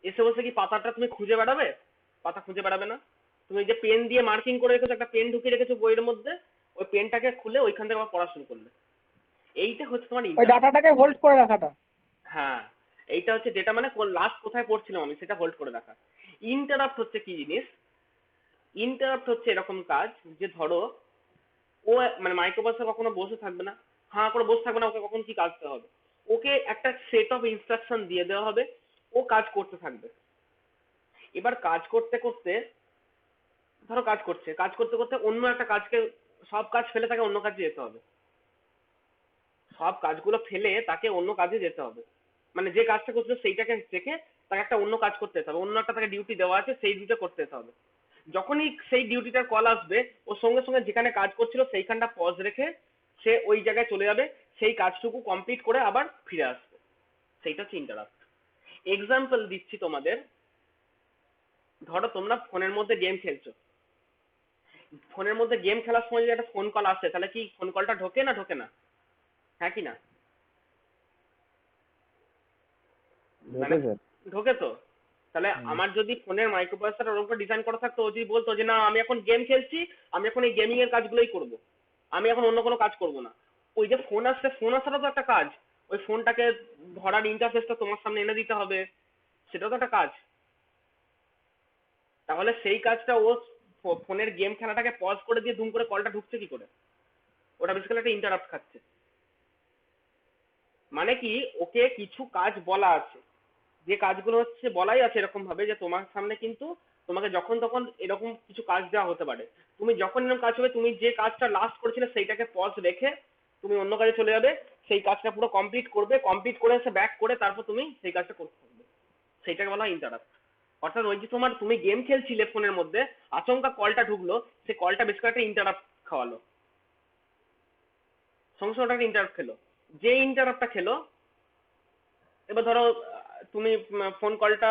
এসে বসে কি পাতাটা তুমি খুঁজে বেড়াবে? পাতা খুঁজে বেড়াবে না, তুমি যে পেন দিয়ে মার্কিং করে রেখেছো, একটা পেন ঢুকিয়ে রেখেছো বইয়ের মধ্যে, ওই পেনটাকে খুলে ওইখান থেকে আবার পড়া শুরু করলে, এইটা হচ্ছে তোমার ওই ইন্টারাপ্ট। ডাটাটাকে হোল্ড করে রাখাটা? হ্যাঁ, এইটা হচ্ছে যেটা মানে লাস্ট কোথায় পড়ছিলাম আমি সেটা হোল্ড করে রাখা। ইন্টারাপ্ট হচ্ছে কি জিনিস, ইন্টারাপ্ট হচ্ছে এরকম কাজ, যে ধরো ও মানে মাইক্রোবাসে কখনো বসে থাকবে না, হাঁ করে বসে থাকবে না, ওকে কখন কি কাজ করতে হবে, ওকে একটা সেট অফ ইনস্ট্রাকশন দিয়ে দেওয়া হবে, ও কাজ করতে থাকবে। এবার কাজ করতে করতে, ধরো কাজ করছে, কাজ করতে করতে অন্য একটা কাজকে, সব কাজ ফেলে তাকে অন্য কাজে যেতে হবে, সব কাজগুলো ফেলে তাকে অন্য কাজে যেতে হবে, মানে যে কাজটা করছিল সেইটাকে রেখে তাকে একটা অন্য কাজ করতে যেতে হবে, অন্য একটা তাকে ডিউটি দেওয়া আছে সেই ডিউটিটা করতে যেতে হবে। যখনই সেই ডিউটিটার কল আসবে, ও সঙ্গে সঙ্গে যেখানে কাজ করছিল সেইখানটা পজ রেখে সে ওই জায়গায় চলে যাবে, সেই কাজটুকু কমপ্লিট করে আবার ফিরে আসবে, সেইটা হচ্ছে ইন্টারাপ্ট। এক্সাম্পল দিচ্ছি তোমাদের, ধরো তোমরা ফোনের মধ্যে গেম খেলছো, ফোনের মধ্যে গেম খেলার সময় যদি একটা ফোন কল আসে, তাহলে কি ফোন কলটা ঢোকে না ঢোকে না? হ্যাঁ কি না? মানে ঢোকে স্যার। ঢোকে তো। তাহলে আমার যদি ফোনের মাইক্রোপ্রসেসর ওরকম করে ডিজাইন করা থাকতো, ও যদি বলতো যে না আমি এখন গেম খেলছি, আমি এখন এই গেমিং এর কাজগুলোই করব, আমি এখন অন্য কোনো কাজ করব না, ওই যে ফোন আসছে, ফোন আসাটা তো একটা কাজ, ওই ফোনটাকে ধরার ইন্টারফেসটা তোমার সামনে এনে দিতে হবে, সেটাও তো একটা কাজ। তাহলে সেই কাজটা ও ফোনের গেম খেলাটাকে পজ করে দিয়ে দুম করে কলটা ঢুকছে কি করে? ওটা বেসিক্যালি একটা ইন্টারাপ্ট খাচ্ছে। মানে কি, ওকে কিছু কাজ বলা আছে, যে কাজগুলো হচ্ছে বলাই আছে এরকম ভাবে যে তোমার সামনে কিন্তু তোমাকে যখন তখন এরকম কিছু কাজ দেওয়া হতে পারে, তুমি যখন এরকম কাজ হবে, তুমি যে কাজটা লাস্ট করেছিলে সেইটাকে পজ রেখে তুমি অন্য কাজে চলে যাবে, সেই কাজটা পুরো কমপ্লিট করবে, কমপ্লিট করে এসে ব্যাক করে তারপর তুমি সেই কাজটা করতে থাকবে, সেইটাকে বলা হয় ইন্টারাপ্ট। অর্থাৎ ওই যে তোমার তুমি গেম খেলছিলে ফোনের মধ্যে, আচমকা কলটা ঢুকলো, সেই কলটা বেশ একটা ইন্টারাপ্ট খাওয়ালো, সঙ্গে সঙ্গে ওটা ইন্টারাপ্ট খেলো। যে ইন্টারাপ্টটা খেলো, এবার ধরো তুমি ফোন কলটা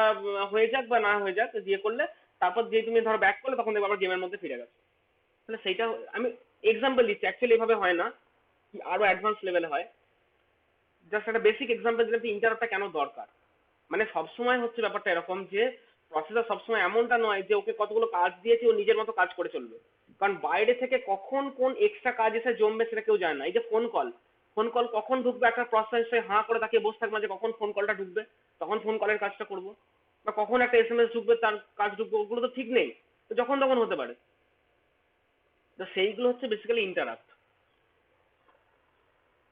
হয়ে যাক বা না হয়ে যাক দিয়ে করলে, তারপর যে তুমি ধরো ব্যাক করলে, তখন দেখবে আবার গেমের মধ্যে ফিরে গেছে। তাহলে সেইটা আমি এক্সাম্পল দিচ্ছি, অ্যাকচুয়ালি এভাবে হয় না, আরো অ্যাডভান্স লেভেলে হয়। জাস্ট একটা বেসিক এক্সাম্পল দিলাম যে ইন্টারাপ্টটা কেন দরকার। মানে সবসময় হচ্ছে ব্যাপারটা এরকম যে প্রসেসর সবসময় এমনটা নয় যে ওকে কতগুলো কাজ দিয়েছে ও নিজের মতো কাজ করে চলবে, কারণ বাইরে থেকে কখন কোন এক্সট্রা কাজ এসে জমবে সেটা কেউ জানে না। এই যে ফোন কল, ফোন কল কখন ঢুকবে, একটা প্রসেসর হাঁ করে তাকিয়ে বসে থাকবে যে কখন ফোন কলটা ঢুকবে, তখন ফোন কলের কাজটা করব, বা কখন একটা এসএমএস ঢুকবে তার কাজ ঢুকবে, ওগুলো তো ঠিক নেই, তো যখন তখন হতে পারে। তো সেইগুলো হচ্ছে বেসিক্যালি ইন্টারাপ্ট।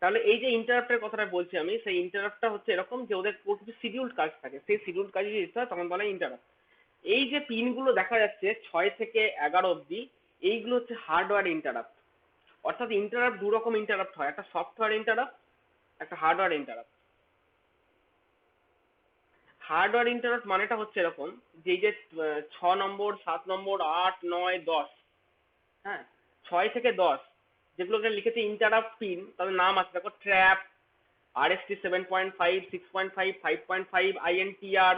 তাহলে এই যে ইন্টারাপ্টের কথাটা বলছি আমি, সেই ইন্টারাপ্টটা হচ্ছে এরকম যে ওদের কিছু শিডিউল্ড কাজ থাকে, সেই শিডিউল্ড কাজ যদি দিতে হয় তখন বলে ইন্টারাপ্ট। এই যে পিনগুলো দেখা যাচ্ছে 6 থেকে 11 অব্দি, এইগুলো হচ্ছে হার্ডওয়্যার ইন্টারাপ্ট। অর্থাৎ ইন্টারাপ্ট দু রকম ইন্টারাপ্ট হয়, একটা সফটওয়্যার ইন্টারাপ্ট, একটা হার্ডওয়্যার ইন্টারাপ্ট। হার্ডওয়্যার ইন্টারাপ্ট মানেটা হচ্ছে এরকম যে এই যে 6 নম্বর, 7 নম্বর, 8, 9, 10, হ্যাঁ, 6 থেকে 10 যেগুলোকে লিখেছে ইন্টারাপ্ট পিন, তাদের নাম আছে দেখো, ট্র্যাপ, RST 7.5, 6.5, 5.5, INTR।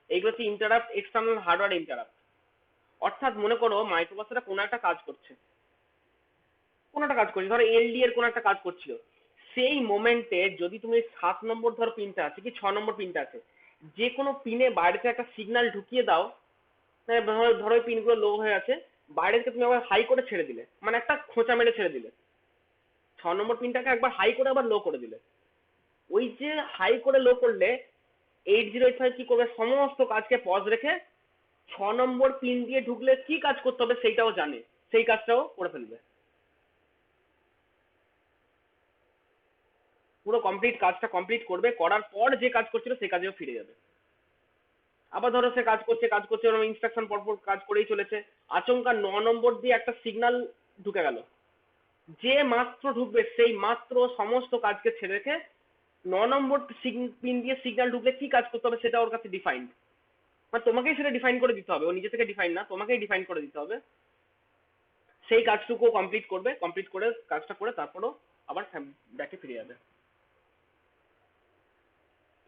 এইগুলো হচ্ছে ইন্টারাপ্ট, এক্সটার্নাল হার্ডওয়্যার ইন্টারাপ্ট। অর্থাৎ মনে করো মাইক্রোপ্রসেসর কোনো একটা কাজ করছে, ধরো এলডি এর কোনো একটা কাজ করছিল, সেই মোমেন্টে যদি তুমি 7 নম্বর ধরো পিনটা আছে কি 6 নম্বর পিনটা আছে, যে কোনো পিনে বাইরে থেকে একটা সিগন্যাল ঢুকিয়ে দাও, মানে ধরো ওই পিনগুলো লো হয়ে আছে, বাইরে থেকে তুমি আবার হাই করে ছেড়ে দিলে, মানে একটা খোঁচা মেরে ছেড়ে দিলে, 6 নম্বর পিনটাকে একবার হাই করে আবার লো করে দিলে, ওই যে হাই করে লো করলে 8085 কি করবে, সমস্ত কাজকে পজ রেখে 6 নম্বর পিন দিয়ে ঢুকলে কি কাজ করতে হবে সেইটাও জানে, সেই কাজটাও করে ফেলবে, পুরো কমপ্লিট কাজটা কমপ্লিট করবে, করার পর যে কাজ করছিল সেই কাজেও ফিরে যাবে। আবার ধরো সে কাজ করছে ওরকম ইনস্ট্রাকশন পরপর কাজ করেই চলেছে, আচমকা 9 নম্বর দিয়ে একটা সিগন্যাল ঢুকে গেল, যে মাত্র ঢুকবে সেই মাত্র সমস্ত কাজকে ছেড়ে রেখে 9 নম্বর পিন দিয়ে সিগন্যাল ঢুকলে কি কাজ করতে হবে সেটা ওর কাছে ডিফাইন্ড, মানে তোমাকেই সেটা ডিফাইন করে দিতে হবে, ও নিজে থেকে ডিফাইন না, তোমাকেই ডিফাইন করে দিতে হবে, সেই কাজটুকু কমপ্লিট করবে, কমপ্লিট করে কাজটা করে তারপরও আবার ব্যাকে ফিরে যাবে।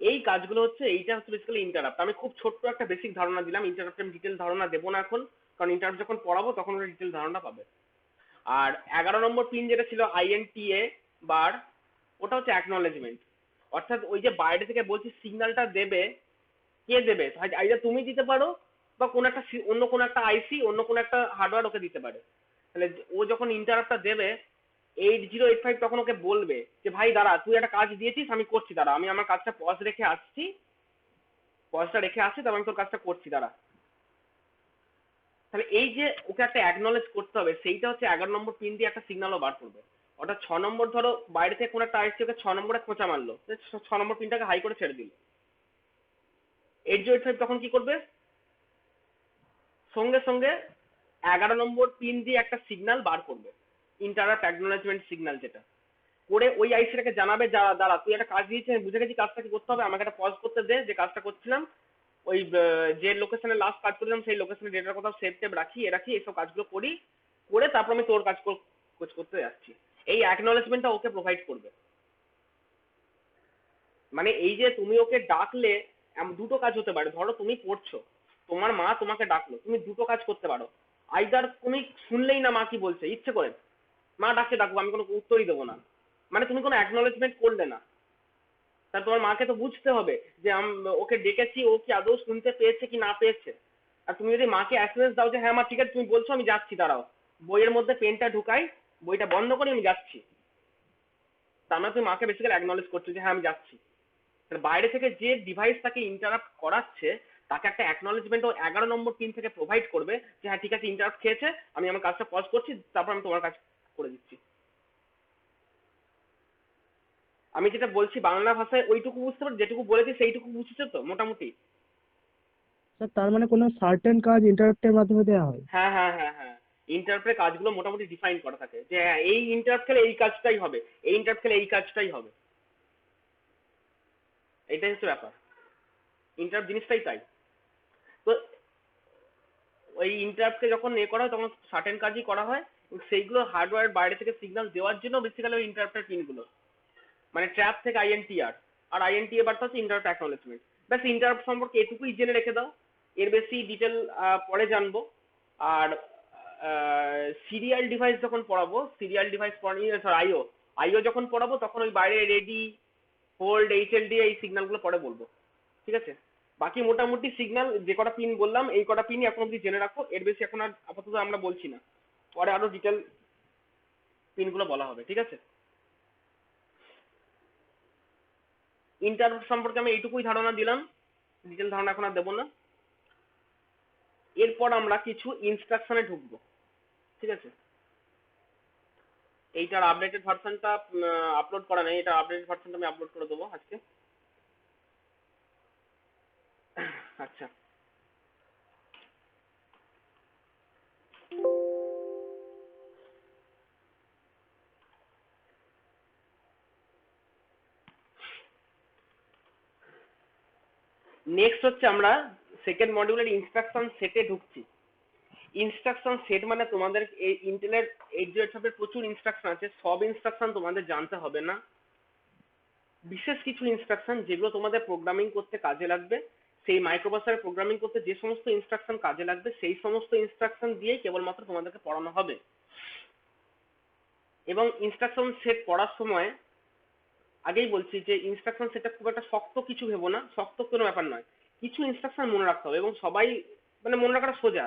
এই কাজগুলো হচ্ছে, এইটা হচ্ছে বেসিক্যালি ইন্টারাপ্ট। আমি খুব ছোট্ট একটা বেসিক ধারণা দিলাম, ইন্টারাপ্টের ডিটেল ধারণা দেবো না এখন, কারণ ইন্টারাপ্ট যখন পড়াবো তখন ওরা ডিটেল ধারণা পাবে। আর 11 নম্বর পিন যেটা ছিল INTA বার, ওটা হচ্ছে অ্যাকনলেজমেন্ট। অর্থাৎ ওই যে বাইরে থেকে বলছি সিগন্যালটা দেবে, কে দেবে, আইদার তুমি দিতে পারো বা কোনো একটা অন্য কোনো একটা আইসি, অন্য কোনো একটা হার্ডওয়্যার ওকে দিতে পারে। তাহলে ও যখন ইন্টারাপ্টটা দেবে 8085 তখন ওকে বলবে যে ভাই দাঁড়া, তুই একটা কাজ দিয়েছিস, আমি করছি, দাঁড়া আমি আমার কাজটা পজ রেখে আসছি, পজটা রেখে আসছি, তারপর আমি তোর কাজটা করছি, দাঁড়া। তাহলে এই যে ওকে একটা অ্যাকনলেজ করতে হবে, সেইটা হচ্ছে 11 নম্বর পিন দিয়ে একটা সিগন্যালও বার করবে। অর্থাৎ 6 নম্বর ধরো বাইরে থেকে কোনো একটা আইসি ওকে 6 নম্বরে খোঁচা মারলো, 6 নম্বর পিনটাকে হাই করে ছেড়ে দিল, 8085 তখন কি করবে, সঙ্গে সঙ্গে 11 নম্বর পিন দিয়ে একটা সিগন্যাল বার করবে, ইন্টারাপ্ট অ্যাকনলেজমেন্ট সিগন্যাল, যেটা করে ওই আইসিটাকে জানাবে, দাঁড়া তুই একটা কাজ দিয়েছিস, আমি বুঝে গেছি কাজটা কি করতে হবে, আমাকে একটা পজ করতে দে, যে কাজটা করছিলাম ওই যে লোকেশনে লাস্ট কাজ করলাম সেই লোকেশনে ডেটার কোথাও সেভ টেপ রাখি, এসব কাজগুলো করি, করে তারপর আমি তোর কাজ করতে যাচ্ছি। এই অ্যাকনলেজমেন্টটা ওকে প্রোভাইড করবে। মানে এই যে তুমি ওকে ডাকলে দুটো কাজ হতে পারে। ধরো তুমি পড়ছো, তোমার মা তোমাকে ডাকলো, তুমি দুটো কাজ করতে পারো। আইদার তুমি শুনলেই না মা কি বলছে ইচ্ছে করে, মা ডাকছে ডাকবো, আমি কোনো উত্তরই দেবো না, মানে তুমি কোনো অ্যাকনলেজমেন্ট করলে না। তা তোমার মাকে তো বুঝতে হবে যে ওকে ডেকেছি, ও কি আদৌ শুনতে পেয়েছে কি না পেয়েছে। আর তুমি যদি মাকে অ্যাসুরেন্স দাও যে হ্যাঁ মা ঠিক আছে তুমি বলছো আমি যাচ্ছি, দাঁড়াও বইয়ের মধ্যে পেনটা ঢুকাই, বইটা বন্ধ করে আমি যাচ্ছি, তার মানে তুমি মাকে বেসিক্যালি অ্যাকনলেজ করছো যে হ্যাঁ আমি যাচ্ছি। তাহলে বাইরে থেকে যে ডিভাইস তাকে ইন্টারাপ্ট করাচ্ছে তাকে একটা অ্যাকনলেজমেন্ট ও 11 নম্বর পিন থেকে প্রোভাইড করবে যে হ্যাঁ ঠিক আছে ইন্টারাপ্ট খেয়েছে, আমি আমার কাজটা পজ করছি, তারপর আমি তোমার কাজ করে দিচ্ছি। আমি যেটা বলছি বাংলা ভাষায় ওইটুকু বুঝতে পারো, যেটুকু বলেছি সেইটুকু বুঝছো তো মোটামুটি? স্যার তার মানে কোনো সার্টেন কাজ ইন্টারাপ্টের মাধ্যমে দেওয়া হয়? হ্যাঁ হ্যাঁ হ্যাঁ হ্যাঁ, ইন্টারাপ্টের কাজগুলো মোটামুটি ডিফাইন করা থাকে যে হ্যাঁ এই ইন্টারাপ্ট খেলে এই কাজটাই হবে, এই ইন্টারাপ্ট খেলে এই কাজটাই হবে। এটাই হচ্ছে ব্যাপার, ইন্টারাপ্ট জিনিসটাই তাই। তো ওই ইন্টারাপ্টকে যখন করা হয় তখন সার্টেন কাজই করা হয়, এবং সেইগুলো হার্ডওয়্যার বাইরে থেকে সিগন্যাল দেওয়ার জন্য বেসিক্যালি ওই ইন্টারাপ্টের পিনগুলো, মানে ট্র্যাপ থেকে আইএনটিআর, আর আইএনটিএ বার্তা হচ্ছে ইন্টারাপ্ট অ্যাকনলেজমেন্ট। ব্যাস ইন্টারাপ্ট সম্পর্কে এটুকুই জেনে রেখে দাও, এর বেশি ডিটেল পরে জানবো। আর সিরিয়াল ডিভাইস যখন পড়াবো, সিরিয়াল ডিভাইস আইও আইও যখন পড়াবো তখন ওই বাইরে রেডি, হোল্ড, এইচএলডি এই সিগন্যালগুলো পরে বলবো, ঠিক আছে? বাকি মোটামুটি সিগন্যাল যে কটা পিন বললাম এই কটা পিনই এখন অব্দি জেনে রাখো, এর বেশি এখন আর আপাতত আমরা বলছি না, পরে আরো ডিটেল পিনগুলো বলা হবে, ঠিক আছে? ইন্টারাপ্ট সম্পর্কে আমি এইটুকুই ধারণা দিলাম, ডিটেল ধারণা এখন আর দেবো না। এরপর আমরা কিছু ইনস্ট্রাকশনে ঢুকবো, ঠিক আছে? এইটার আপডেটেড ভার্সনটা আপলোড করা নেই, এটা আপডেটেড ভার্সনটা আমি আপলোড করে দেবো আজকে। আচ্ছা, নেক্সট হচ্ছে আমরা সেকেন্ড মডিউলের ইনস্ট্রাকশন সেটে ঢুকছি। ইনস্ট্রাকশন সেট মানে তোমাদের এই ইন্টেলের 8087 এর প্রচুর ইনস্ট্রাকশন আছে, সব ইনস্ট্রাকশন তোমাদের জানতে হবে না। বিশেষ কিছু ইনস্ট্রাকশন যেগুলো তোমাদের প্রোগ্রামিং করতে কাজে লাগবে, সেই মাইক্রোপ্রসেসর প্রোগ্রামিং করতে যে সমস্ত ইনস্ট্রাকশন কাজে লাগবে সেই সমস্ত ইনস্ট্রাকশন দিয়েই কেবলমাত্র তোমাদেরকে পড়ানো হবে। এবং ইনস্ট্রাকশন সেট পড়ার সময় আগেই বলছি যে ইনস্ট্রাকশন সেটটা খুব একটা শক্ত কিছু ভেবো না, শক্ত কোনো ব্যাপার নয়, কিছু ইনস্ট্রাকশন মনে রাখতে হবে এবং সবাই মানে মনে রাখাটা সোজা।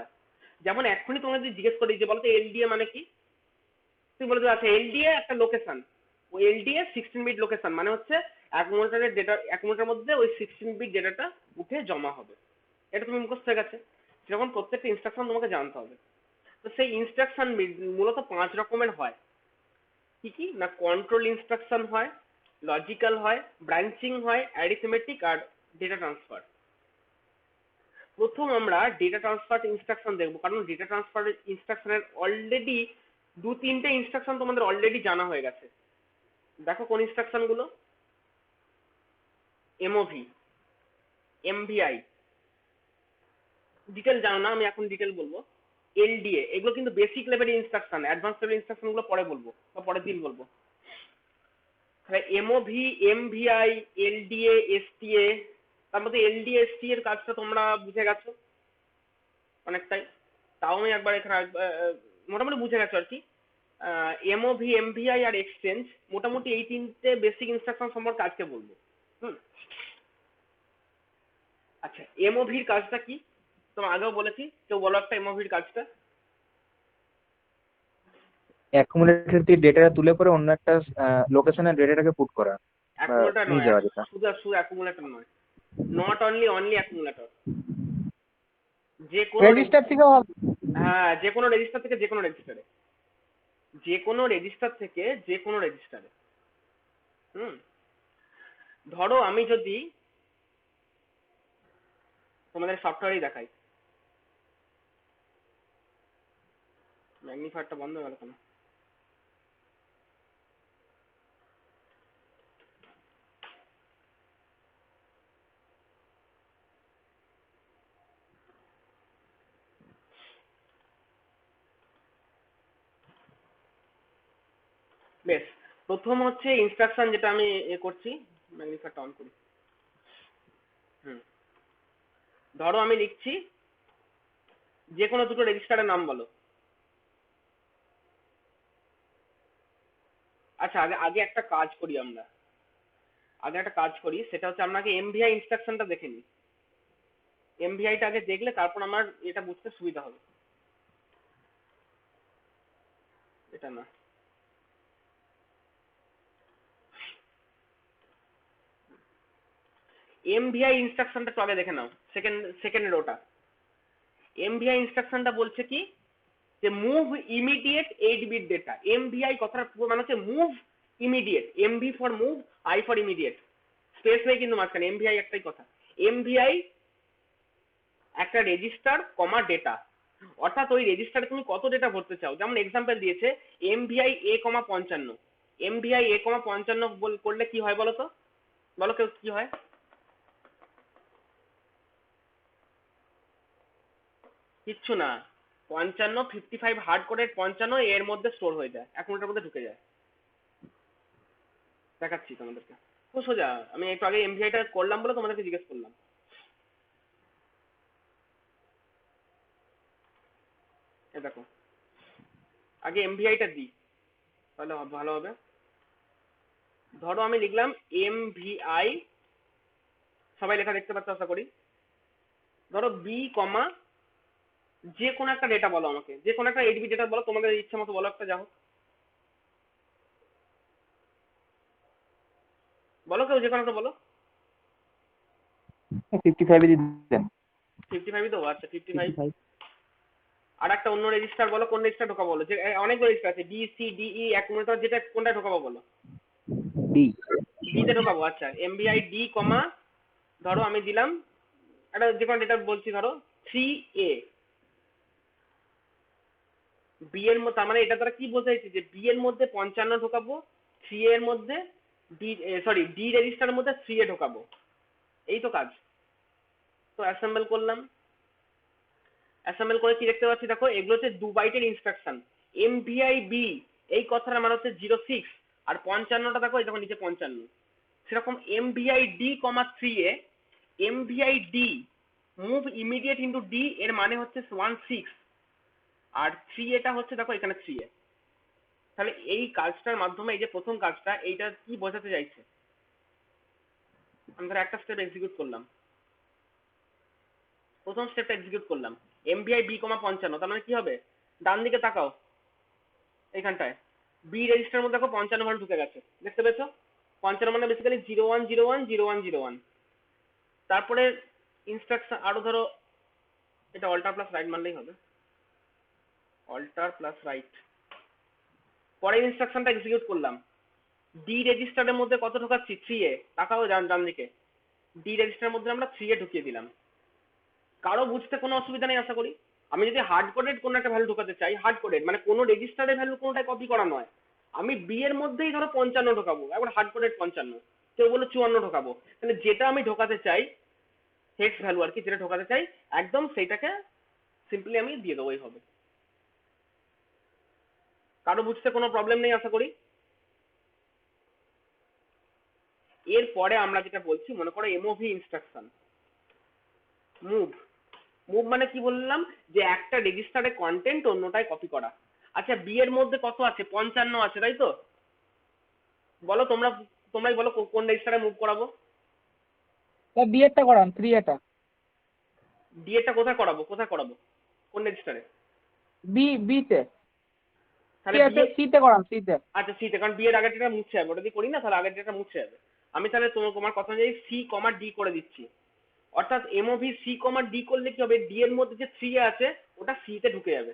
যেমন এক্ষুনি তোমাকে যদি জিজ্ঞেস করি যে বলতো এলডিএ মানে কি, তুমি বলে দেবে আচ্ছা এলডিএ একটা লোকেশন, ওই এলডিএ 16 বিট লোকেশন মানে হচ্ছে অ্যাকুমুলেটরের ডেটা, অ্যাকুমুলেটরের মধ্যে ওই 16 বিট ডেটাটা উঠে জমা হবে, এটা তুমি মুখস্থ হয়ে গেছে। সেরকম প্রত্যেকটা ইনস্ট্রাকশন তোমাকে জানতে হবে। তো সেই ইনস্ট্রাকশন মূলত 5 রকমের হয়। কি কি না, কন্ট্রোল ইনস্ট্রাকশন হয়, লজিক্যাল হয়, ব্রাঞ্চিং হয়, অ্যারিথমেটিক আর ডেটা ট্রান্সফার। প্রথম আমরা ডেটা ট্রান্সফার ইনস্ট্রাকশন দেখবো, কারণ ডেটা ট্রান্সফার ইনস্ট্রাকশনের অলরেডি 2-3টে ইনস্ট্রাকশন তোমাদের অলরেডি জানা হয়ে গেছে। দেখো কোন ইনস্ট্রাকশন গুলো, এমওভি, এমভিআই, ডিটেল জানো না আমি এখন ডিটেল বলবো, এলডিএ, এগুলো কিন্তু বেসিক লেভেলের ইনস্ট্রাকশন, অ্যাডভান্স লেভেল ইনস্ট্রাকশন গুলো পরে বলবো বা পরের দিন বলবো। তাহলে এমওভি, এমভিআই, এলডিএ, এসটিএ, তার মধ্যে এলডিএ এসটিএ এর কাজটা তোমরা বুঝে গেছো অনেকটাই, তাও আমি একবার এখানে মোটামুটি বুঝে গেছো আর কি। এমওভি, এমভিআই আর এক্সচেঞ্জ, মোটামুটি এই 3টে বেসিক ইনস্ট্রাকশন সম্পর্কে আজকে বলবো। হুম, আচ্ছা এমওভির কাজটা কি তোমার আগেও বলেছি, কেউ বলো একটা এমওভির কাজটা। অ্যাকুমুলেটর দিয়ে ডেটাটা তুলে পরে অন্য একটা লোকেশনে ডেটাটাকে পুট করা বা অ্যাকুমুলেটর নিয়ে নয়, যাওয়া যেটা। শুধু অ্যাকুমুলেটর নয়, নট অনলি অ্যাকুমুলেটর, যে কোনো রেজিস্টার থেকেও হবে? হ্যাঁ যে কোনো রেজিস্টার থেকে যে কোনো রেজিস্টারে, যে কোনো রেজিস্টার থেকে যে কোনো রেজিস্টারে। হুম, ধরো আমি যদি তোমাদের সফটওয়্যারই দেখাই, ম্যাগনিফায়ারটা বন্ধ হয়ে গেল কেন? বেশ, প্রথম হচ্ছে ইনস্ট্রাকশন যেটা আমি করছি, ম্যাগনিফায়ারটা অন করি। হুম, ধরো আমি লিখছি যে কোনো দুটো রেজিস্টারের নাম বলো। আচ্ছা, আগে আগে একটা কাজ করি আমরা, সেটা হচ্ছে আপনাকে এমভিআই ইনস্ট্রাকশনটা দেখে নিই। এমভিআইটা আগে দেখলে তারপর আমার এটা বুঝতে সুবিধা হবে। এটা না, এমভিআই ইনস্ট্রাকশনটা তো আগে দেখে নাও, সেকেন্ড রোটা। এমভিআই ইনস্ট্রাকশনটা বলছে কি, যে move immediate 8 bit data. MVI কথাটা পুরো মানে হচ্ছে move immediate, MV for move, I for immediate, space নেই কিন্তু মাঝখানে, এমভিআই একটাই কথা। এমভিআই একটা রেজিস্টার কমা ডেটা, অর্থাৎ ওই রেজিস্টারে তুমি কত ডেটা ভরতে চাও। যেমন এক্সাম্পল দিয়েছে এমভিআই এ কমা 55। এমভিআই এ কমা 55 করলে কি হয় বলো তো, বলো কেউ কি হয়? কিচ্ছু না, 55 55 হার্ড কোডের 55 এর মধ্যে স্টোর হয়ে যায়, 1 মিনিটের মধ্যে ঢুকে যায়। দেখাচ্ছি তোমাদেরকে, খুব সোজা। আমি একটু আগে এমভিআইটা করলাম বলে তোমাদেরকে জিজ্ঞেস করলাম। এ দেখো, আগে এমভিআইটা দিই তাহলে ভালো হবে। ধরো আমি লিখলাম এমভিআই, সবাই লেখা দেখতে পাচ্ছ আশা করি। ধরো বি কমা যে কোনো একটা ডেটা বলো আমাকে, যে কোনো একটা 8 বিট ডেটা বলো, তোমাদের ইচ্ছা মতো বলো একটা, যা হোক বলো, কেউ যে কোনো একটা বলো। 55 এ দেন। 55 তো, আচ্ছা 55। 55 আর একটা অন্য রেজিস্টার বলো, কোন রেজিস্টার ঢোকাবো বলো, যে অনেক রেজিস্টার আছে, বি সি ডি ই, এক মিনিট যেটা কোনটা ঢোকাবো বলো। ডি। ডি তে ঢোকাবো, আচ্ছা এমভিআই ডি কমা, ধরো আমি দিলাম একটা যে কোনো ডেটা বলছি, ধরো 3A। বি এর মধ্যে, তার মানে এটা দ্বারা কি বোঝাইছে, যে বি এর মধ্যে 55 ঢোকাবো, 3 এর মধ্যে ডি, সরি ডি রেজিস্টারের মধ্যে 3A ঢোকাবো, এই তো কাজ। তো অ্যাসেম্বল করলাম, অ্যাসেম্বল করে কি দেখতে পাচ্ছি, দেখো এগুলো হচ্ছে 2 বাইটের ইনস্ট্রাকশন। এমভিআই বি এই কথাটা মানে হচ্ছে 06, আর 55টা দেখো এই দেখো নিচে 55। সেরকম এমভিআই ডি কমা 3A, MVI D move immediate into D এর মানে হচ্ছে 16, আর 3A হচ্ছে দেখো এখানে 3A। তাহলে এই কাজটার মাধ্যমে, এই যে প্রথম কাজটা, এইটা কি বোঝাতে চাইছে, আমি ধর একটা স্টেপ এক্সিকিউট করলাম, প্রথম স্টেপটা এক্সিকিউট করলাম, এমভিআই বি কমা 55, তার মানে কি হবে, ডান দিকে তাকাও এইখানটায়, বি রেজিস্টার মধ্যে দেখো 55 মান ঢুকে গেছে, দেখতে পেয়েছো? 55 মানে বেসিক্যালি 01010101। তারপরে ইনস্ট্রাকশন আরো ধরো, এটা অল্টার প্লাস রাইট মানলেই হবে, অল্টার প্লাস রাইট। পরের ইনস্ট্রাকশনটা এক্সিকিউট করলাম, ডি রেজিস্টারের মধ্যে কত ঢোকাচ্ছি, 3A, তাকাও ডান দিকে, ডি রেজিস্টারের মধ্যে আমরা 3A ঢুকিয়ে দিলাম। কারো বুঝতে কোনো অসুবিধা নেই আশা করি। আমি যদি হার্ড কোডেড কোনো একটা ভ্যালু ঢোকাতে চাই, হার্ড কোডেড মানে কোনো রেজিস্টারের ভ্যালু কোনোটাই কপি করা নয়, আমি বি এর মধ্যেই ধরো 55 ঢোকাবো, একবার হার্ড কোডেড 55, কেউ বলে 54 ঢোকাবো, তাহলে যেটা আমি ঢোকাতে চাই হেক্স ভ্যালু আর কি, যেটা ঢোকাতে চাই একদম সেইটাকে সিম্পলি আমি দিয়ে দেবো এইভাবে। কারো বুঝতে কোনো প্রবলেম নেই আশা করি। এরপরে আমরা যেটা বলছি, মনে করো এমওভি ইনস্ট্রাকশন, মুভ। মুভ মানে কি বললাম, যে একটা রেজিস্টারে কন্টেন্ট অন্যটায় কপি করা। আচ্ছা বি এর মধ্যে কত আছে, 55 আছে তাই তো, বলো তোমরাই বলো কোন রেজিস্টারে মুভ করাবো। ডি এরটা করান, 3A টা। ডি এরটা কোথায় করাবো, কোন রেজিস্টারে? বি তে, তাহলে বি, সি তে করান, সি তে। আচ্ছা সি তে, কারণ বি এর আগের ডেটা মুছছে যাবে, ওটা যদি করি না তাহলে আগের ডেটা মুছছে যাবে। আমি তাহলে তোমার কথা অনুযায়ী সি কমা ডি করে দিচ্ছি, অর্থাৎ এমওভি সি কমা ডি করলে কি হবে, ডি এর মধ্যে যে 3A আছে ওটা সি তে ঢুকে যাবে।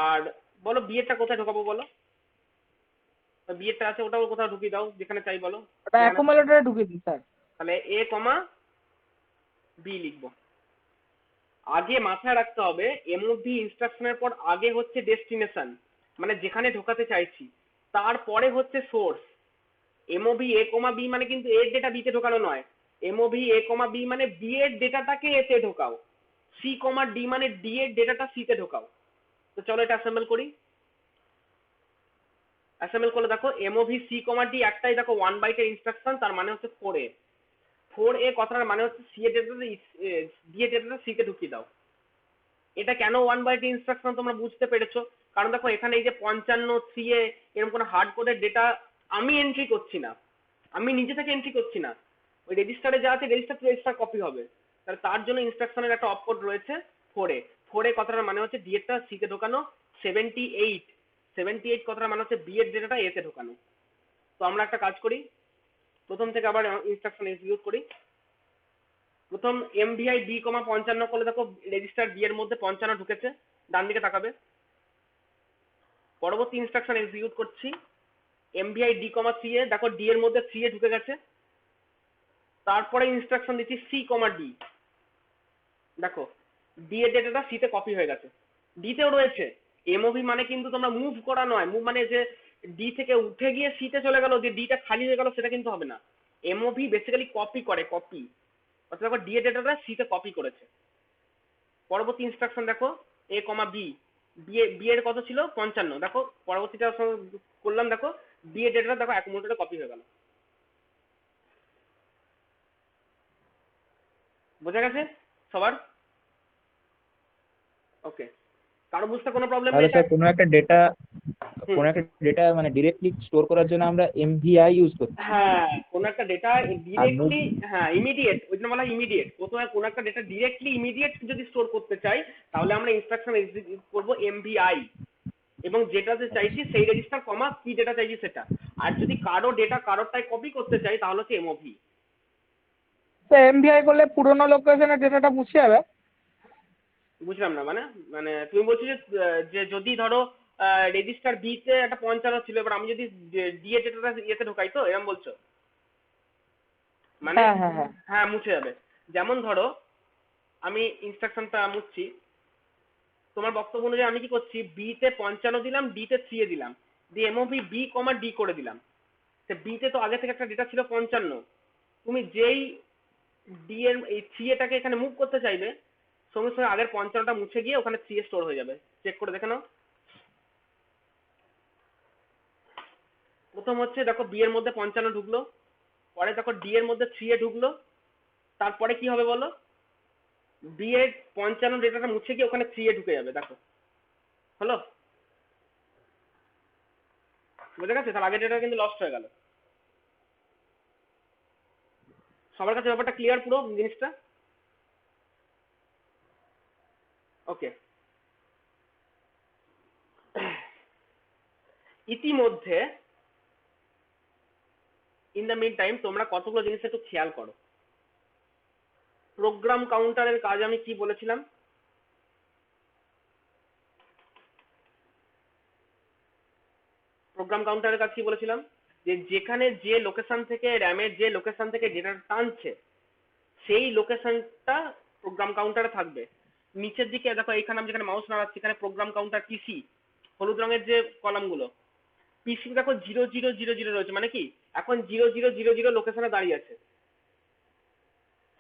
আর বলো বি এরটা কোথায় ঢোকাবো বলো, বি এরটা আছে ওটাও কোথাও ঢুকিয়ে দাও যেখানে চাই বলো। ওটা অ্যাকুমুলেটরে ঢুকিয়ে দিন স্যার। তাহলে এ কমা বি লিখবো। আগে মাথায় রাখতে হবে এমওভি ইনস্ট্রাকশনের পর আগে হচ্ছে ডেস্টিনেশন, মানে যেখানে ঢোকাতে চাইছি, তারপরে হচ্ছে সোর্স। এমওভি এ কমা বি মানে কিন্তু এর ডেটা বিতে ঢোকানো নয়, এমওভি এ কমা বি মানে বি এর ডেটাটাকে এতে ঢোকাও, সি কমা ডি মানে ডি এর ডেটাটা সি তে ঢোকাও। তো চলো এটা অ্যাসেম্বল করি। অ্যাসেম্বল করলে দেখো এমওভি সি কমা ডি একটাই দেখো 1 বাইটের ইনস্ট্রাকশন, তার মানে হচ্ছে 4A। 4A কথাটার মানে হচ্ছে সি এর ডেটাটা ডি এর ডেটাটা সি তে ঢুকিয়ে দাও। এটা কেন 1 বাইট ইনস্ট্রাকশন তোমরা বুঝতে পেরেছো, কারণ দেখো এখানে এই যে 55 3A এরকম কোনো হার্ড কোডের ডেটা আমি এন্ট্রি করছি না, আমি নিজে থেকে এন্ট্রি করছি না, ওই রেজিস্টারে যা আছে রেজিস্টার টু রেজিস্টার কপি হবে। তাহলে তার জন্য ইনস্ট্রাকশনের একটা অপকোড রয়েছে 4A। 4A কথাটার মানে হচ্ছে ডি এরটা সি তে ঢোকানো, 78 কথাটার মানে হচ্ছে বি এর ডেটাটা এ তে ঢোকানো। তো আমরা একটা কাজ করি, প্রথম থেকে আবার ইনস্ট্রাকশন এক্সিকিউট করি। প্রথম এমভিআই বি কমা 55 করলে দেখো রেজিস্টার বি এর মধ্যে 55 ঢুকেছে, ডান দিকে তাকাবে। পরবর্তী ইনস্ট্রাকশন এক্সিকিউট করছি, এমভিআই ডি কমা সি এ, দেখো ডি এর মধ্যে 3A ঢুকে গেছে। তারপরে ইনস্ট্রাকশন দিচ্ছি সি কমা ডি, দেখো ডি এর ডেটাটা সি তে কপি হয়ে গেছে, ডি তেও রয়েছে। এমওভি মানে কিন্তু তোমরা মুভ করা নয়, মুভ মানে যে ডি থেকে উঠে গিয়ে সি তে চলে গেল, যে ডিটা খালি হয়ে গেল, সেটা কিন্তু হবে না। এমওভি বেসিক্যালি কপি করে, কপি, অর্থাৎ দেখো ডি এর ডেটাটা সি তে কপি করেছে। পরবর্তী ইনস্ট্রাকশন দেখো এ কমা বি, বি এর কত ছিল 55, দেখো পরবর্তীটা করলাম, দেখো বি এর ডেটাটা দেখো অ্যাকুমুলেটরে কপি হয়ে গেল। বোঝা গেছে সবার? ওকে, কারো বুঝতে কোনো প্রবলেম তাহলে নেই? স্যার কোনো একটা হুম, ডেটা মানে ডিরেক্টলি স্টোর করার জন্য আমরা এমভিআই ইউজ করছি। হ্যাঁ কোনো একটা ডেটা আর মুভ ডিরেক্টলি, হ্যাঁ ইমিডিয়েট, ওই জন্য বলা ইমিডিয়েট। প্রথমে কোনো একটা ডেটা ডিরেক্টলি ইমিডিয়েট যদি স্টোর করতে চাই, তাহলে আমরা ইনস্ট্রাকশন এক্সিকিউট করবো এমভিআই, এবং যেটাতে চাইছি সেই রেজিস্টার কমা কি ডেটা চাইছি সেটা। আর যদি কারো ডেটা কারোরটাই কপি করতে চাই, তাহলে হচ্ছে এমওভি। তো এমভিআই করলে পুরোনো লোকেশনের ডেটাটা মুছে যাবে? বুঝলাম না, মানে মানে তুমি বলছো যে যে যদি ধরো রেজিস্টার বি তে একটা 55 ছিল, এবার আমি যদি ডি এর ডেটাটা ইয়েতে ঢোকাই, তো এরকম বলছো? মানে হ্যাঁ হ্যাঁ হ্যাঁ। হ্যাঁ মুছে যাবে। যেমন ধরো আমি ইনস্ট্রাকশনটা মুছছি, তোমার বক্তব্য অনুযায়ী আমি কি করছি, বি তে 55 দিলাম, ডি তে 3A দিলাম, দিয়ে এমওভি বি কমা ডি করে দিলাম। তো বি তে তো আগে থেকে একটা ডেটা ছিল 55, তুমি যেই ডি এর এই 3Aটাকে এখানে মুভ করতে চাইবে, সঙ্গে সঙ্গে আগের 55টা মুছে গিয়ে ওখানে 3A স্টোর হয়ে যাবে। চেক করে দেখে নাও। প্রথম হচ্ছে দেখো বি এর মধ্যে 55 ঢুকলো, পরে দেখো ডি এর মধ্যে 3A ঢুকলো, তারপরে কি হবে বলো, বি এর 55 ডেটাটা মুছে গিয়ে ওখানে 3A ঢুকে যাবে। দেখো হলো? বুঝে গেছে? তাহলে আগের ডেটা কিন্তু লস্ট হয়ে গেল। সবার কাছে ব্যাপারটা ক্লিয়ার পুরো জিনিসটা? ওকে, ইতিমধ্যে ইন দ্য মিন টাইম তোমরা কতগুলো জিনিস একটু খেয়াল করো। প্রোগ্রাম কাউন্টারের কাজ আমি কি বলেছিলাম? প্রোগ্রাম কাউন্টারের কাজ কি বলেছিলাম? যে যেখানে যে লোকেশন থেকে র্যামের যে লোকেশন থেকে ডেটা টানছে, সেই লোকেশনটা প্রোগ্রাম কাউন্টারে থাকবে। নিচের দিকে দেখো, এইখানে আমি যেখানে মাউস নাড়াচ্ছি, এখানে প্রোগ্রাম কাউন্টার পিসি, হলুদ রঙের যে কলামগুলো, পিসি দেখো 0000 রয়েছে, মানে কি এখন 0000 লোকেশনে দাঁড়িয়ে আছে।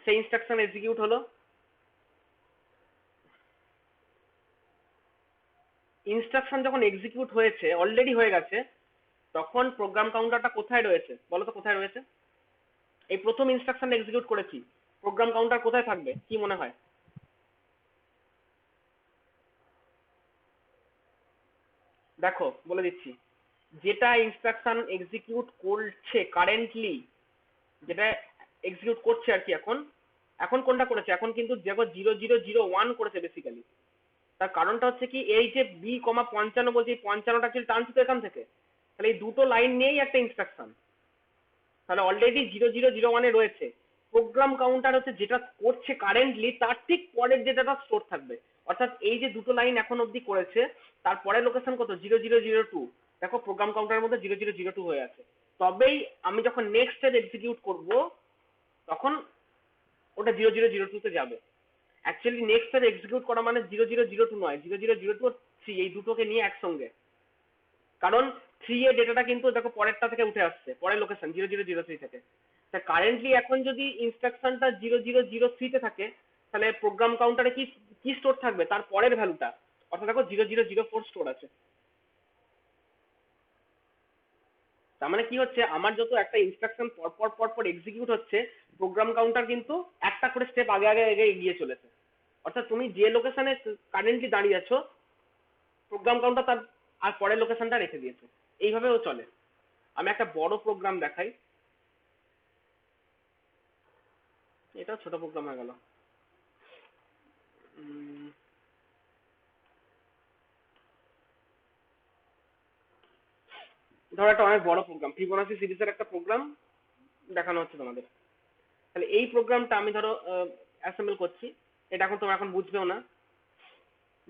সেই ইনস্ট্রাকশন এক্সিকিউট হলো। ইনস্ট্রাকশন যখন এক্সিকিউট হয়েছে, অলরেডি হয়ে গেছে, তখন প্রোগ্রাম কাউন্টারটা কোথায় রয়েছে বলো তো? কোথায় রয়েছে? এই প্রথম ইনস্ট্রাকশন এক্সিকিউট করেছি, প্রোগ্রাম কাউন্টার কোথায় থাকবে কি মনে হয়? দেখো বলে দিচ্ছি, যেটা ইনস্ট্রাকশন এক্সিকিউট করছে কারেন্টলি, যেটা এক্সিকিউট করছে আর কি, এখন এখন কোনটা করেছে? এখন কিন্তু দেখো 0001 করেছে বেসিক্যালি। তার কারণটা হচ্ছে কি, এই যে বি কমা 55 বলছে, এই 55টা ছিল টানছি তো এখান থেকে, তাহলে এই দুটো লাইন নিয়েই একটা ইনস্ট্রাকশন, তাহলে অলরেডি 0001 এ রয়েছে। প্রোগ্রাম কাউন্টার হচ্ছে যেটা করছে কারেন্টলি, তার ঠিক পরের ডেটাটা স্টোর থাকবে। অর্থাৎ এই যে দুটো লাইন এখন অবধি করেছে, তার পরের লোকেশন কত? 0002। দেখো প্রোগ্রাম কাউন্টারের মধ্যে 0002 হয়ে আছে। তবেই আমি যখন নেক্সট স্টেপ এক্সিকিউট করব, তখন ওটা 0002 তে যাবে। অ্যাকচুয়ালি নেক্সট স্টেপ এক্সিকিউট করা মানে 0002 নয়, 0002 আর 3 এই দুটোকে নিয়ে একসঙ্গে। কারণ 3A ডেটাটা কিন্তু দেখো পরেরটা থেকে উঠে আসছে, পরের লোকেশন 0003 থেকে। তা কারেন্টলি এখন যদি ইনস্ট্রাকশনটা 0003 তে থাকে, তাহলে প্রোগ্রাম কাউন্টারে কি কি স্টোর থাকবে? তার পরের ভ্যালুটা, অর্থাৎ দেখো 0004 স্টোর আছে। তার মানে কি হচ্ছে, আমার যত একটা ইনস্ট্রাকশন পর পর এক্সিকিউট হচ্ছে, প্রোগ্রাম কাউন্টার কিন্তু একটা করে স্টেপ আগে আগে আগে এগিয়ে চলেছে। অর্থাৎ তুমি যে লোকেশনে কারেন্টলি দাঁড়িয়ে আছো, প্রোগ্রাম কাউন্টার তার আর পরের লোকেশনটা রেখে দিয়েছে। এইভাবেও চলে। আমি একটা বড় প্রোগ্রাম দেখাই, এটাও ছোট প্রোগ্রাম হয়ে গেল। ধরো একটা অনেক বড় প্রোগ্রাম, ফিবোনাচি সিরিজের একটা প্রোগ্রাম দেখানো হচ্ছে তোমাদের। তাহলে এই প্রোগ্রামটা আমি ধরো অ্যাসেম্বল করছি। এটা এখন তোমরা এখন বুঝবেও না।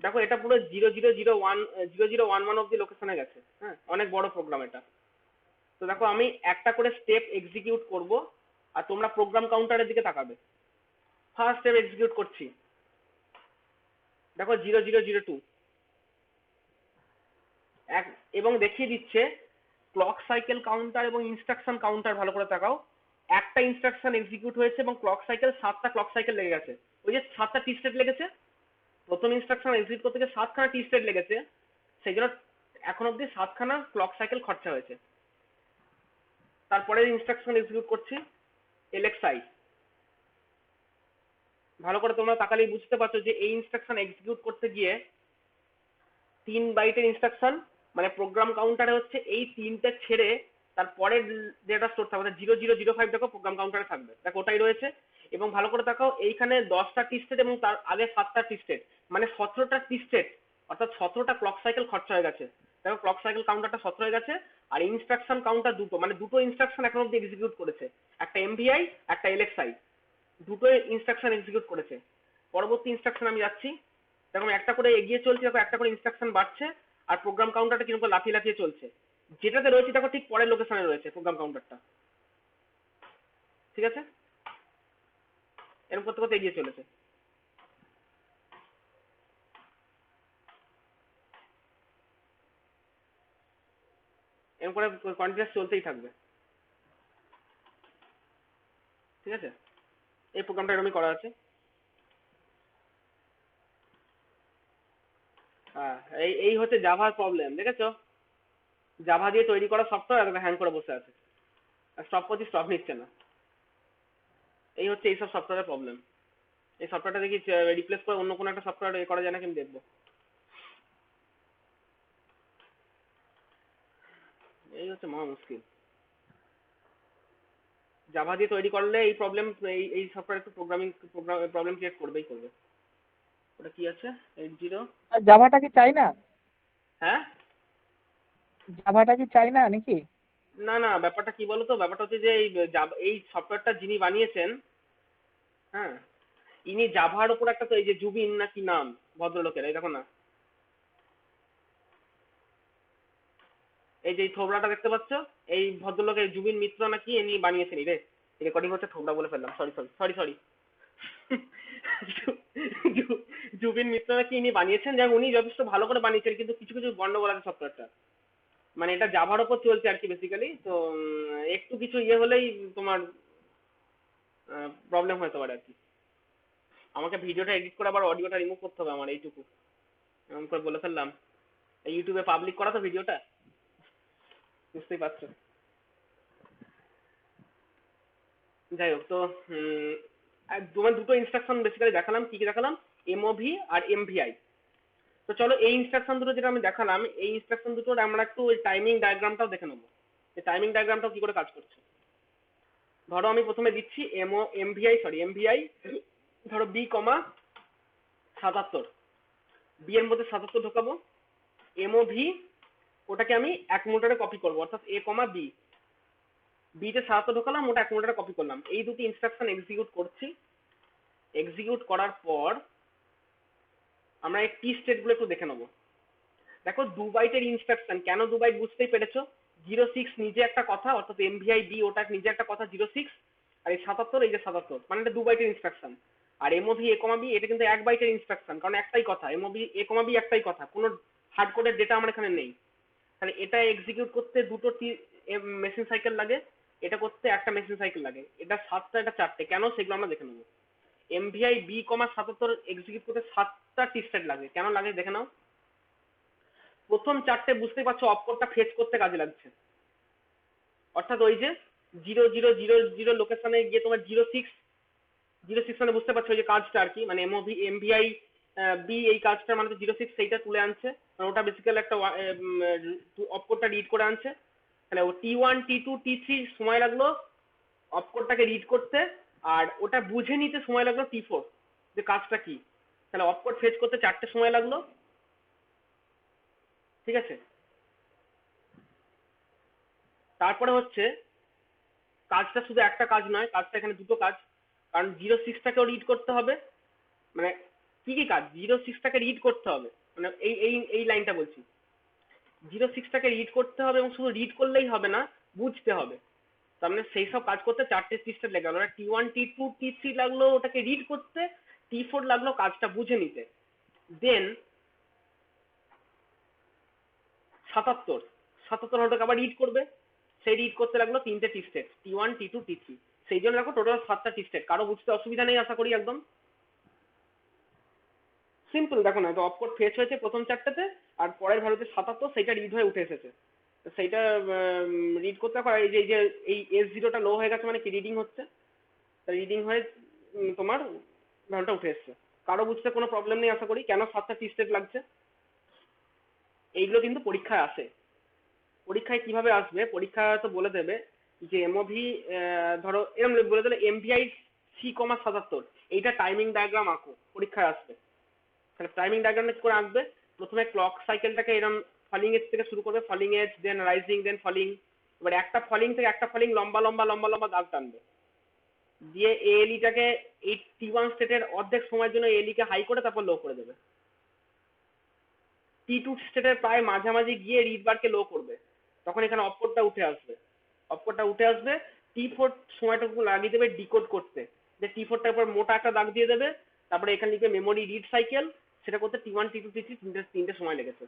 দেখো এটা পুরো 0001 অব্দি লোকেশনে গেছে। হ্যাঁ, অনেক বড় প্রোগ্রাম এটা। তো দেখো আমি একটা করে স্টেপ এক্সিকিউট করব, আর তোমরা প্রোগ্রাম কাউন্টারের দিকে তাকাবে। ফার্স্ট স্টেপ এক্সিকিউট করছি, দেখো 0002 এক, এবং দেখিয়ে দিচ্ছে ক্লক সাইকেল কাউন্টার এবং ইনস্ট্রাকশন কাউন্টার। ভালো করে তাকাও, একটা ইনস্ট্রাকশন এক্সিকিউট হয়েছে এবং ক্লক সাইকেল 7টা ক্লক সাইকেল লেগে গেছে। ওই যে 7টা টি স্টেট লেগেছে, প্রথম ইনস্ট্রাকশন এক্সিকিউট করতে গিয়ে 7খানা টি স্টেট লেগেছে, সেই জন্য এখন অব্দি 7খানা ক্লক সাইকেল খরচা হয়েছে। তারপরে ইনস্ট্রাকশন এক্সিকিউট করছি এলএক্সআই। ভালো করে তোমরা তাকালেই বুঝতে পারছো যে এই ইনস্ট্রাকশন এক্সিকিউট করতে গিয়ে 3 বাইটের ইনস্ট্রাকশন, মানে প্রোগ্রাম কাউন্টারে হচ্ছে এই 3টে ছেড়ে তারপরে ডেটা স্টোর থাকবে। 0005 দেখো প্রোগ্রাম কাউন্টারে থাকবে, দেখো ওটাই রয়েছে। এবং ভালো করে তাকাও, এইখানে 10টা টি স্টেট এবং তার আগে 7টা টি স্টেট, মানে 17টা টি স্টেট, অর্থাৎ 17টা ক্লক সাইকেল খরচা হয়ে গেছে। দেখো ক্লক সাইকেল কাউন্টারটা 17 হয়ে গেছে। আর ইনস্ট্রাকশন কাউন্টার দুটো, মানে দুটো ইনস্ট্রাকশন এখন অব্দি এক্সিকিউট করেছে, একটা এমভিআই একটা এলএক্সআই, দুটো ইনস্ট্রাকশন এক্সিকিউট করেছে। পরবর্তী ইনস্ট্রাকশন আমি যাচ্ছি, দেখো আমি একটা করে এগিয়ে চলছি, দেখো একটা করে ইনস্ট্রাকশন বাড়ছে, আর প্রোগ্রাম কাউন্টারটা কিরকম লাফিয়ে লাফিয়ে চলছে। যেটাতে রয়েছে দেখো ঠিক পরের লোকেশনে রয়েছে প্রোগ্রাম কাউন্টারটা। ঠিক আছে, এরকম করতে করতে এগিয়ে চলেছে। এরকম করে কন্টিনিউয়াস চলতেই থাকবে। ঠিক আছে, এই প্রোগ্রামটা এরকমই করা আছে। হ্যাঁ, এই এই হচ্ছে জাভার প্রবলেম, দেখেছো? জাভা দিয়ে তৈরি করা সফটওয়্যার এতটা হ্যাং করে বসে আছে, আর স্টপ করছি স্টপ নিচ্ছে না। এই হচ্ছে এইসব সফটওয়্যারের প্রবলেম। এই সফটওয়্যারটা দেখি রিপ্লেস করে অন্য কোনো একটা সফটওয়্যার করা যায় নাকি আমি দেখবো। এই হচ্ছে মহা মুশকিল। জাভা দিয়ে তৈরি করলে এই প্রবলেম, এই সফটওয়্যার একটু প্রবলেম ক্রিয়েট করবেই করবে। ওটা কি আছে 80? আর জাভাটা কি চাই না? হ্যাঁ, জাভাটা কি চাই না নাকি? না না, ব্যাপারটা কি বলতো, ব্যাপারটা হচ্ছে যে এই সফটওয়্যারটা যিনি বানিয়েছেন, হ্যাঁ, ইনি জাভার উপর একটা, তো এই যে জুবিন না কি নাম ভদ্রলোকের, এই দেখো না, এই যে এই থোবড়াটা দেখতে পাচ্ছ, এই ভদ্রলোকের জুবিন মিত্র নাকি ইনি বানিয়েছেন। রে রেকর্ডিং হচ্ছে, থোবড়া বলে ফেললাম, sorry sorry sorry sorry. Zubin Mitra নাকি ইনি বানিয়েছেন, যাক উনি যথেষ্ট ভালো করে বানিয়েছেন, কিন্তু কিছু কিছু গন্ডগোল আছে সফটওয়্যারটা। মানে এটা জাভার উপর চলছে আর কি বেসিক্যালি, তো একটু কিছু ইয়ে হলেই তোমার প্রবলেম হতে পারে আর কি। আমাকে ভিডিওটা এডিট করে আবার অডিওটা রিমুভ করতে হবে আমার, এইটুকু এমন করে বলে ফেললাম। এই ইউটিউবে পাবলিক করা তো ভিডিওটা, বুঝতেই পারছো। যাই হোক, তো তোমার দুটো ইনস্ট্রাকশন বেসিক্যালি দেখালাম। কি কি দেখালাম? এমওভি আর এমভিআই। তো চলো এই ইনস্ট্রাকশন দুটো যেটা আমি দেখালাম, এই ইনস্ট্রাকশন দুটোর আমরা একটু ওই টাইমিং ডায়াগ্রামটাও দেখে নেবো, এই টাইমিং ডায়াগ্রামটাও কি করে কাজ করছে। ধরো আমি প্রথমে দিচ্ছি এমভিআই, ধরো B,77, বি এর মধ্যে 77 ঢোকাবো। এমওভি, ওটাকে আমি এক মোটরে কপি করবো, অর্থাৎ A,B, বিতে 77 ঢোকালাম, ওটা এক মোটরে কপি করলাম। এই দুটি ইনস্ট্রাকশন এক্সিকিউট করছি। এক্সিকিউট করার পর আমরা এই টি স্টেট গুলো একটু দেখে নেবো। দেখো 2 বাইটের ইনস্ট্রাকশন, কেন 2 বাইট বুঝতেই পেরেছো। 06 নিজে একটা কথা, অর্থাৎ এমভিআই বি ওটা নিজে একটা কথা 06, আর এই 77 এই যে 77, মানে এটা 2 বাইটের ইনস্ট্রাকশন। আর এমওভি A,B এটা কিন্তু 1 বাইটের ইনস্ট্রাকশন, কারণ একটাই কথা, এমওভি A,B একটাই কথা, কোনো হার্ড কোডের ডেটা আমার এখানে নেই। তাহলে এটা এক্সিকিউট করতে দুটো মেশিন সাইকেল লাগে, এটা করতে একটা মেশিন সাইকেল লাগে। এটা 7টা, এটা 4টে, কেন সেগুলো আমরা দেখে নেবো। এমভিআই B,77 এক্সিকিউট করতে 7টা টি স্টেট লাগে, কেন লাগে দেখে নাও। প্রথম 4টে বুঝতেই পারছো অপকোডটা ফেচ করতে কাজে লাগছে, অর্থাৎ ওই যে 0000 লোকেশনে গিয়ে তোমার 06 মানে বুঝতে পারছো ওই যে কাজটা আর কি, মানে এমওভি এমভিআই বি এই কাজটা মানে 06 সেইটা তুলে আনছে, মানে ওটা বেসিক্যালি একটা অপকোডটা রিড করে আনছে। তাহলে ও T1 T2 T3 সময় লাগলো অপকোডটাকে রিড করতে, আর ওটা বুঝে নিতে সময় লাগলো T4 যে কাজটা কি। তাহলে অপকোড ফেচ করতে 4টে সময় লাগলো, ঠিক আছে। তারপরে হচ্ছে কাজটা শুধু একটা কাজ নয়, কাজটা এখানে দুটো কাজ, কারণ 06টাকেও রিড করতে হবে, মানে কি কি কাজ 06টাকে রিড করতে হবে, মানে এই লাইনটা বলছি 06টাকে রিড করতে হবে, এবং শুধু রিড করলেই হবে না, বুঝতে হবে। তার মানে সেই সব কাজ করতে 4টে সিস্টেম লেগে গেল, T1 T2 T3 লাগলো ওটাকে রিড করতে, T4 লাগলো কাজটা বুঝে নিতে। দেন 77 ওটাকে আবার রিড করবে, সেই রিড করতে লাগলো 3টে টি স্টেট T1 T2 T3, সেই জন্য দেখো টোটাল 7টা টি স্টেট। কারো বুঝতে অসুবিধা নেই আশা করি, একদম সিম্পল। দেখো না, তো অপকোড ফেচ হয়েছে প্রথম 4টেতে, আর পরের ভ্যালুতে 77 সেইটা রিড হয়ে উঠে এসেছে। তো সেইটা রিড করতে পারো, এই যে এই S0টা লো হয়ে গেছে মানে কি রিডিং হচ্ছে, রিডিং হয়ে তোমার ভ্যালুটা উঠে এসছে। কারো বুঝতে কোনো প্রবলেম নেই আশা করি, কেন 7টা টি স্টেট লাগছে। এইগুলো কিন্তু পরীক্ষায় আসে। পরীক্ষায় কিভাবে আসবে, পরীক্ষা তো বলে দেবে যে এমওভি ধরো এরকম বলে দিলে এমভিআই C,77 এইটা টাইমিং ডায়াগ্রাম আঁকো, পরীক্ষায় আসবে। তাহলে টাইমিং ডায়াগ্রামটা কি করে আঁকবে, প্রথমে ক্লক সাইকেলটাকে এরকম ফলিং এজ থেকে শুরু করবে, ফলিং এজ দেন রাইজিং দেন ফলিং, এবার একটা ফলিং থেকে একটা ফলিং লম্বা লম্বা লম্বা লম্বা দাগ টানবে, দিয়ে এএলইটাকে এই T1 স্টেটের অর্ধেক সময়ের জন্য এএলই কে হাই করে তারপর লো করে দেবে, T2 স্টেটের প্রায় মাঝামাঝি গিয়ে রিড বারকে লো করবে, তখন এখানে অপকোডটা উঠে আসবে। অপকোডটা উঠে আসবে, T4 সময়টুকু লাগিয়ে দেবে ডিকোড করতে, যে T4টার উপর মোটা একটা দাগ দিয়ে দেবে, তারপরে এখানে লিখবে মেমোরি রিড সাইকেল, সেটা করতে T1 T2 T3 তিনটে সময় লেগেছে।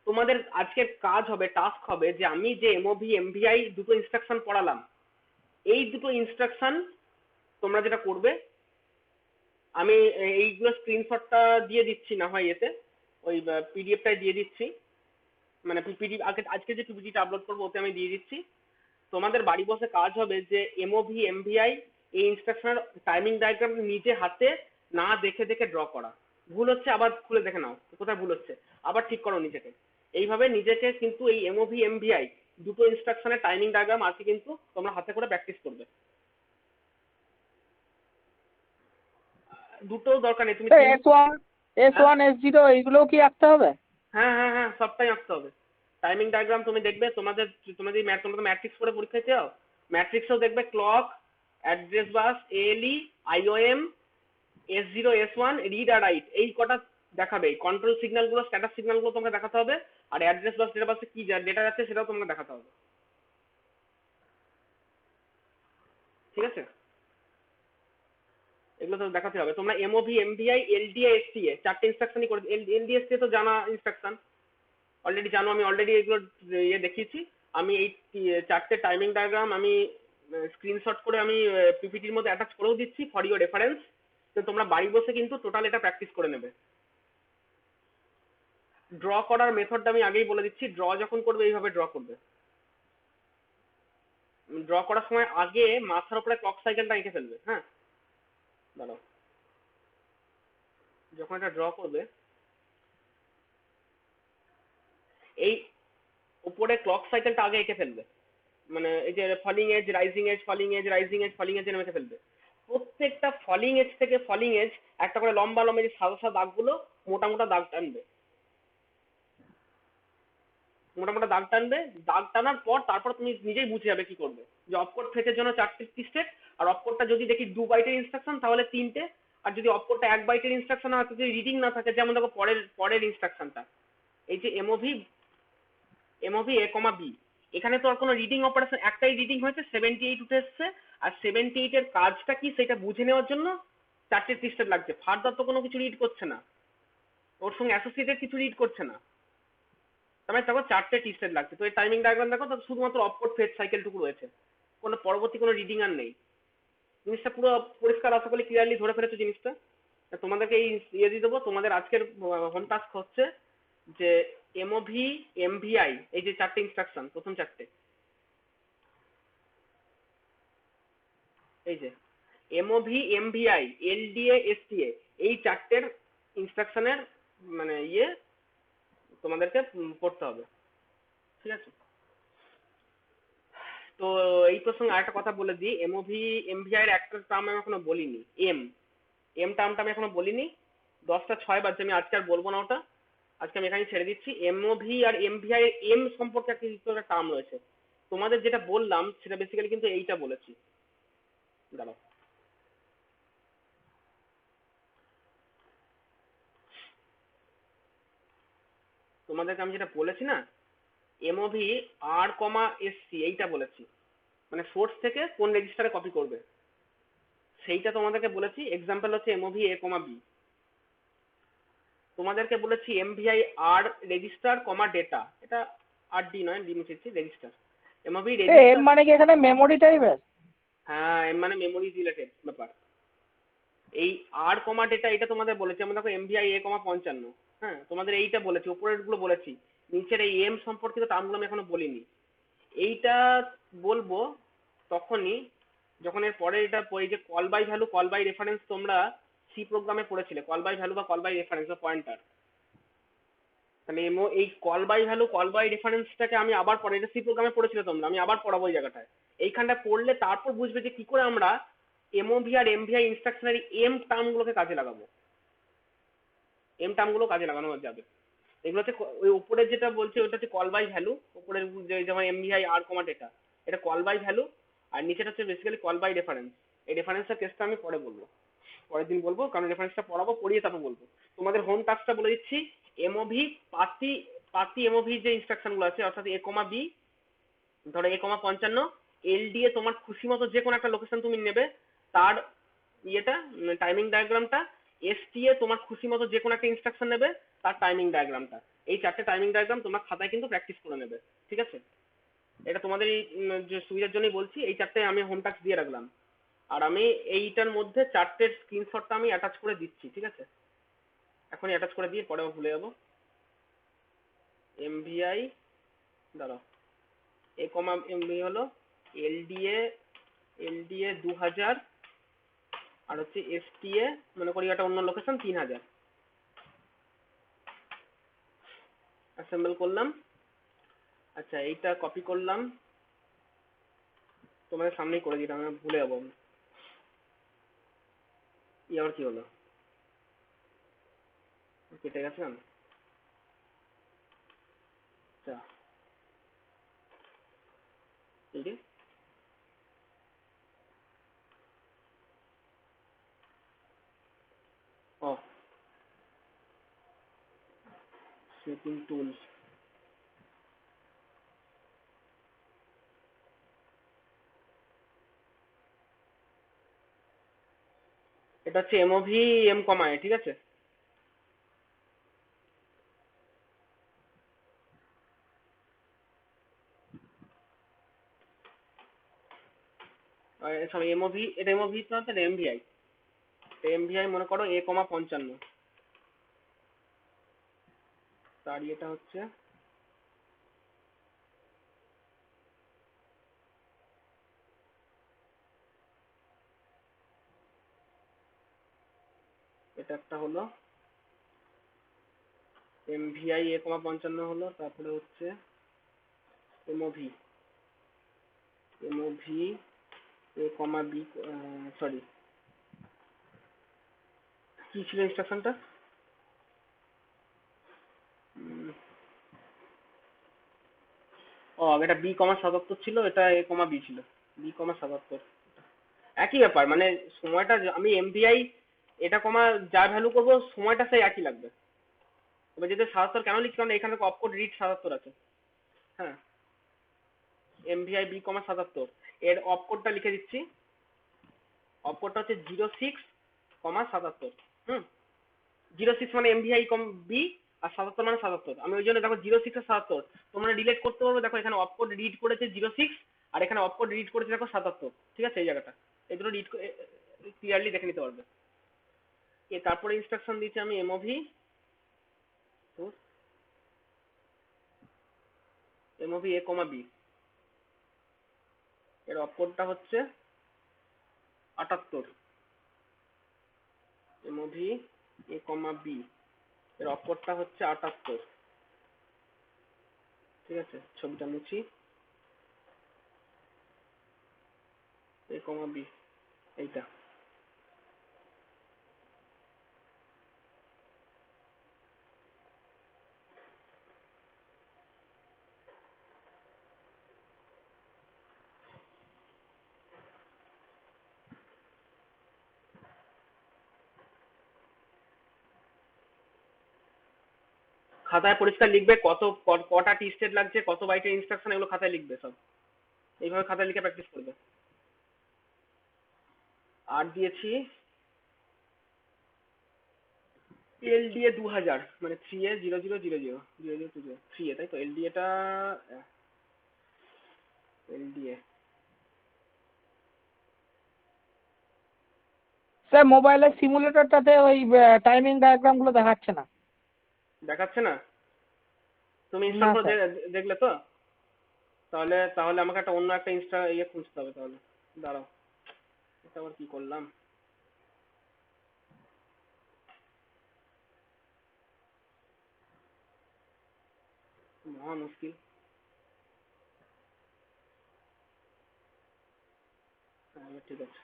তোমাদের আজকের কাজ হবে, টাস্ক হবে যে আমি যে এমওভি এমভিআই দুটো ইনস্ট্রাকশন পড়ালাম, এই দুটো ইনস্ট্রাকশন তোমরা যেটা করবে, আমি এইগুলো স্ক্রিনশটটা দিয়ে দিচ্ছি না হয় এতে, ওই পিডিএফটাই দিয়ে দিচ্ছি, মানে পিপিটি আজকে যে পিপিটিটা আপলোড করবো ওতে আমি দিয়ে দিচ্ছি। তোমাদের বাড়ি বসে কাজ হবে যে এমওভি এমভিআই এই ইনস্ট্রাকশনের টাইমিং ডায়াগ্রাম নিজে হাতে না দেখে দেখে ড্র করা। ভুল হচ্ছে আবার খুলে দেখে নাও কোথায় ভুল হচ্ছে, আবার ঠিক করো নিজেকে। এইভাবে নিজেকে কিন্তু এই এমওভি এমভিআই দুটো ইনস্ট্রাকশনের টাইমিং ডায়াগ্রাম আজকে কিন্তু তোমরা হাতে করে প্র্যাকটিস করবে। দুটো দরকার নেই, তুমি S1 S1 S0 এইগুলোও কি আঁকতে হবে? হ্যাঁ সবটাই আঁকতে হবে। টাইমিং ডায়াগ্রাম তুমি দেখবে তোমরা তো ম্যাট্রিক্স করে পরীক্ষায় যাও, ম্যাট্রিক্সেও দেখবে ক্লক, অ্যাড্রেস বাস, এএলই, আইওএম, S0 S1 রিড আর রাইট, এই কটা দেখাবে। কন্ট্রোল সিগন্যাল গুলো স্ট্যাটাস সিগন্যাল গুলো তোমাকে দেখাতে হবে, আর অ্যাড্রেস বাস ডেটা বাসে কি ডেটা যাচ্ছে সেটাও তোমাকে দেখাতে হবে, ঠিক আছে। এগুলো তো দেখাতে হবে। তোমরা এমওভি এমভিআই এলডিএ এসটিএ 4টে ইনস্ট্রাকশনই করে, এলডিএ এসটিএ তো জানা ইনস্ট্রাকশন অলরেডি জানো, আমি অলরেডি এগুলো দেখিয়েছি। আমি এই 4টে টাইমিং ডায়াগ্রাম আমি স্ক্রিনশট করে আমি পিপিটির মধ্যে অ্যাটাচ করেও দিচ্ছি ফর ইউর রেফারেন্স, তো তোমরা বাড়ি বসে কিন্তু টোটাল এটা প্র্যাকটিস করে নেবে। ড্র করার মেথডটা আমি আগেই বলে দিচ্ছি, ড্র যখন করবে এইভাবে ড্র করবে। ড্র করার সময় আগে মাথার উপরে ক্লক সাইকেলটা এঁকে ফেলবে, হ্যাঁ দাঁড়াও, যখন এটা ড্র করবে এই উপরে ক্লক সাইকেলটা আগে এঁকে ফেলবে, মানে এই যে falling edge rising edge falling edge rising edge falling edge এঁকে ফেলবে। প্রত্যেকটা ফলিং এজ থেকে ফলিং এজ একটা করে লম্বা লম্বা যে সাদা সাদা দাগগুলো মোটা মোটা দাগ টানবে, মোটা মোটা দাগ টানবে। দাগ টানার পর তারপর তুমি নিজেই বুঝে যাবে কি করবে, যে অপকোড ফেচের জন্য 4টে স্টেপ, আর অপকোডটা যদি দেখি 2 বাইটের ইনস্ট্রাকশন তাহলে 3টে, আর যদি অপকোডটা 1 বাইটের ইনস্ট্রাকশন হয়, যদি রিডিং না থাকে, যেমন দেখো পরের ইনস্ট্রাকশনটা এই যে এমওভি এ কমা বি, এখানে তো আর কোনো রিডিং অপারেশন, একটাই রিডিং হয়েছে 78 উঠে এসছে, আর 78 এর কাজটা কি সেটা বুঝে নেওয়ার জন্য 4টে স্টেপ লাগছে। ফার্দার তো কোনো কিছু রিড করছে না, ওর সঙ্গে অ্যাসোসিয়েটেড কিছু রিড করছে না, তার মানে তখন 4টে টি স্টেট লাগছে। তো এই টাইমিং ডায়াগ্রাম দেখো, তো শুধুমাত্র অপকোড ফেচ সাইকেলটুকু রয়েছে, কোনো পরবর্তী কোনো রিডিং আর নেই। জিনিসটা পুরো পরিষ্কার, আশা করি ক্লিয়ারলি ধরে ফেলেছো জিনিসটা। তোমাদেরকে এই দিয়ে দেবো, তোমাদের আজকের হোম টাস্ক হচ্ছে যে এমওভি এমভিআই এই যে 4টে ইনস্ট্রাকশন, প্রথম 4টে এই যে এমওভি, এমভিআই, এলডিএ, এসটিএ, এই চারটের ইনস্ট্রাকশনের মানে তোমাদেরকে পড়তে হবে, ঠিক আছে? তো এই প্রসঙ্গে আরেকটা কথা বলে দিই, এমওভি এমভিআই এর একটা টার্ম আমি এখনো বলিনি, এম এম টার্মটা আমি এখনো বলিনি। 10টা 6 বাজছে, আমি আজকে আর বলবো না ওটা, আজকে আমি এখানে ছেড়ে দিচ্ছি। এমওভি আর এমভিআই এর এম সম্পর্কে একটা টার্ম রয়েছে, তোমাদের যেটা বললাম সেটা বেসিক্যালি কিন্তু এইটা বলেছি। দাঁড়াও, তোমাদেরকে আমি যেটা বলেছি না, এমওভি আর কমা এসসি এইটা বলেছি, মানে সোর্স থেকে কোন রেজিস্টারে কপি করবে সেইটা তোমাদেরকে বলেছি। এক্সাম্পল হচ্ছে এমওভি এ কমা বি। তোমাদেরকে বলেছি MVI R register comma data, এটা আর ডি নয়, ডি মুছেছি, রেজিস্টার। এমওভি এম রেজিস্টার, মানে কি এখানে মেমোরি টাইপের? হ্যাঁ এম মানে মেমোরি রিলেটেড ব্যাপার। এই আর কমা ডেটা এটা তোমাদের বলেছি, আমরা দেখো এমভিআই এ কমা 55, হ্যাঁ তোমাদের এইটা বলেছি, উপরের গুলো বলেছি, নিচের এই এম সম্পর্কিত টার্মগুলো আমি এখনো বলিনি। এইটা বলবো তখনই যখন এর পরে এটা এই যে call by value, call by reference, তোমরা সি প্রোগ্রামে পড়েছিলে কল বাই ভ্যালু বা কল বাই রেফারেন্স বা পয়েন্টার। তাহলে এই call by value, call by রেফারেন্সটাকে আমি আবার পরে, এটা সি প্রোগ্রামে পড়েছিলে তোমরা, আমি আবার পড়াবো এই জায়গাটায়। এইখানটা পড়লে তারপর বুঝবে যে কি করে আমরা এমওভি আর এমভিআই ইনস্ট্রাকশনারি এম টার্মগুলোকে কাজে লাগাবো, এম টার্মগুলো কাজে লাগানো যাবে। এগুলো হচ্ছে ওই উপরে যেটা বলছে ওটা হচ্ছে কল বাই ভ্যালু, উপরের যেমন এমভিআই আর কমা ডেটা, এটা কল বাই ভ্যালু, আর নিচেটা হচ্ছে বেসিক্যালি কল বাই রেফারেন্স। এই রেফারেন্সের কেসটা আমি পরে বলবো, পরের দিন বলবো, কারণ রেফারেন্সটা পড়াবো, পড়িয়ে তারপর বলবো। তোমাদের হোম টাস্কটা বলে দিচ্ছি, এমওভি পাতি পাতি এমওভি যে ইনস্ট্রাকশন গুলো আছে, অর্থাৎ এ কমা বি, ধরো এ কমা 55, এলডিএ তোমার খুশি মতো যে কোনো একটা লোকেশন তুমি নেবে, তার টাইমিং ডায়াগ্রামটা, এসটিএ তোমার খুশি মতো যে কোনো একটা ইনস্ট্রাকশন নেবে, তার টাইমিং ডায়াগ্রামটা। এই চারটে টাইমিং ডায়াগ্রাম তোমরা খাতায় কিন্তু প্র্যাকটিস করে নেবে, ঠিক আছে? এটা তোমাদের এই যে সুবিধার জন্যই বলছি, এই চারটে আমি হোম টাস্ক দিয়ে রাখলাম, আর আমি এইটার মধ্যে চারটের স্ক্রিনশটটা আমি অ্যাটাচ করে দিচ্ছি, ঠিক আছে? এখনই অ্যাটাচ করে দিয়ে পরে ভুলে যাবো। এমভিআই, দাঁড়াও, এ কমা এমভি হলো এলডিএ, এলডিএ 2000, আর হচ্ছে এসটিএ মনে করি একটা অন্য লোকেশন 3000। অ্যাসেম্বল করলাম। আচ্ছা এইটা কপি করলাম, তোমাদের সামনেই করে দিলাম, আমি ভুলে যাবো। আবার কি হলো, কেটে গেছে কেন? আচ্ছা এই যে ও স্নিপিং টুল, এটা হচ্ছে এমওভি এম কমা এ, ঠিক আছে? সরি এমওভি, এটা এমওভি তো হচ্ছে এমভিআই, এমভিআই মনে করো এ কমা 55, তার এটা হচ্ছে এটা একটা হলো এমভিআই এ কমা 55 হলো, তারপরে হচ্ছে এমওভি, এমওভি এ কমা বি, সরি কি ছিল ইনস্ট্রাকশনটা, ও এটা বি কমা 77 ছিল, এটা এ কমা বি ছিল, বি কমা 77, একই ব্যাপার, মানে সময়টা আমি এমভিআই এটা কমা যা ভ্যালু করব সময়টা সেই একই লাগবে। এবার যদি 77 কেন লিখছি, কারণ এখানে অপকোড রিড 77 আছে, হ্যাঁ এমভিআই বি কমা 77, এর অপকোডটা লিখে দিচ্ছি, অপকোডটা হচ্ছে 06 কমা 77। হুম, 06 মানে এমভিআই কম বি, আর 77 মানে 77, আমি ওই জন্য দেখো 06 আর 77 তোমরা রিলেট করতে পারবে, দেখো এখানে অপকোড রিড করেছে 06, আর এখানে অপকোড রিড করেছে দেখো 77, ঠিক আছে? এই জায়গাটা এই দুটো রিড ক্লিয়ারলি দেখে নিতে পারবে। তারপরে ইনস্ট্রাকশন দিচ্ছি আমি এমওভি, এমওভি এ কমা বি, এর অপকোডটা হচ্ছে 78 এমওভি এ কমা বি এর অপরটা হচ্ছে 78, ঠিক আছে। ছবিটা মুছি, এ কমা বি এইটা। খাতায় পরিষ্কার লিখবে কটা টি স্টেট লাগছে, কত বাইটের ইনস্ট্রাকশন, এগুলো খাতায় লিখবে সব। এইভাবে খাতায় লিখে প্র্যাকটিস করবে। আর দিয়েছি এলডিএ 2000 মানে 3A 0000 0020 3A, তাই তো। এলডিএটা এলডিএ স্যার মোবাইলের সিমুলেটরটাতে ওই টাইমিং ডায়াগ্রাম গুলো দেখাচ্ছে না। দেখাচ্ছে না? তুমি না ইনস্টল করে স্যার। দেখলে তো? তাহলে তাহলে আমাকে একটা অন্য একটা ইয়ে খুঁজতে হবে তাহলে। দাঁড়াও, এটা আবার কি করলাম। মহা মুশকিল। হ্যাঁ, এবার ঠিক আছে।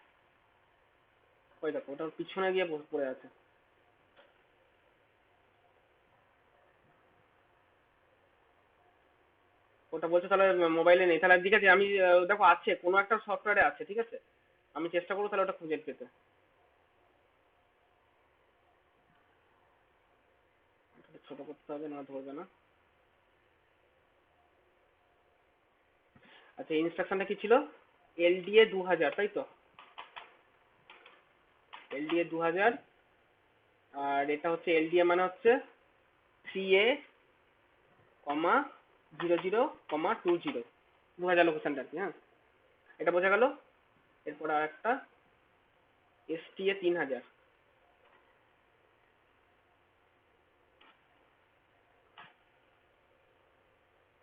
ওই দেখো, ওটার পিছনে গিয়ে পড়ে আছে। ওটা বলছে তাহলে মোবাইলে নেই। তাহলে ঠিক আছে, আমি দেখো আছে কোনো একটা সফটওয়্যারে আছে, ঠিক আছে। আমি চেষ্টা করবো তাহলে ওটা খুঁজে পেতে। ওটাকে ছোট করতে হবে, না ধরবে না। আচ্ছা, ইনস্ট্রাকশনটা কি ছিল? এলডিএ 2000, তাই তো। এলডিএ 2000, আর এটা হচ্ছে এলডিএ মানে হচ্ছে 3A, 00, 20 2000 লোকেশনটা আর কি। হ্যাঁ, এটা বোঝা গেল। এরপর আর একটা এসটিএ 3000।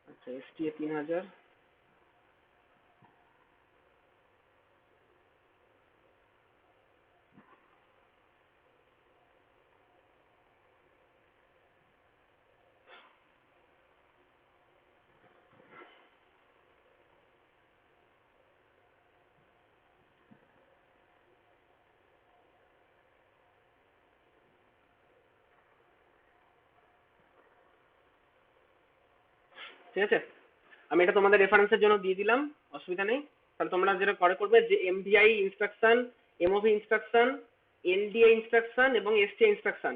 আচ্ছা, এসটিএ 3000। ঠিক আছে, আমি এটা তোমাদের রেফারেন্সের জন্য দিয়ে দিলাম, অসুবিধা নেই। তাহলে তোমরা যেটা পরে করবে যে MVI instruction, MOV instruction, LDA instruction এবং এসটিএ ইনস্ট্রাকশন,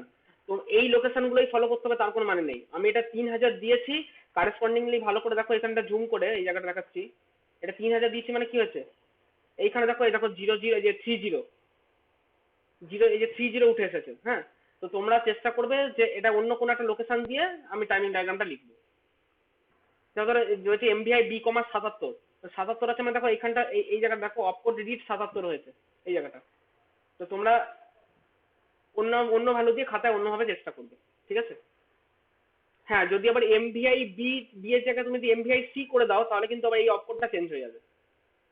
তো এই লোকেশন গুলোই ফলো করতে হবে, তার কোনো মানে নেই। আমি এটা 3000 দিয়েছি, কারেসপন্ডিংলি ভালো করে দেখো, এখানটা জুম করে এই জায়গাটা দেখাচ্ছি। এটা 3000 দিয়েছি মানে কি হয়েছে, এইখানে দেখো, এই দেখো 00, এই যে 30 এই যে 30 উঠে এসেছে। হ্যাঁ, তো তোমরা চেষ্টা করবে যে এটা অন্য কোনো একটা লোকেশন দিয়ে আমি টাইমিং ডায়াগ্রামটা লিখবো। ধরো যেহেতু এমভিআই বি কমা 77, 77 আছে মানে দেখো এইখানটা, এই জায়গাটা দেখো অপকোড রিড 77 হয়েছে এই জায়গাটা। তো তোমরা অন্য অন্য ভ্যালু দিয়ে খাতায় অন্যভাবে চেষ্টা করবে, ঠিক আছে। হ্যাঁ, যদি আবার এমভিআই বি এর জায়গায় তুমি যদি এমভিআই সি করে দাও, তাহলে কিন্তু আবার এই অপকোডটা চেঞ্জ হয়ে যাবে।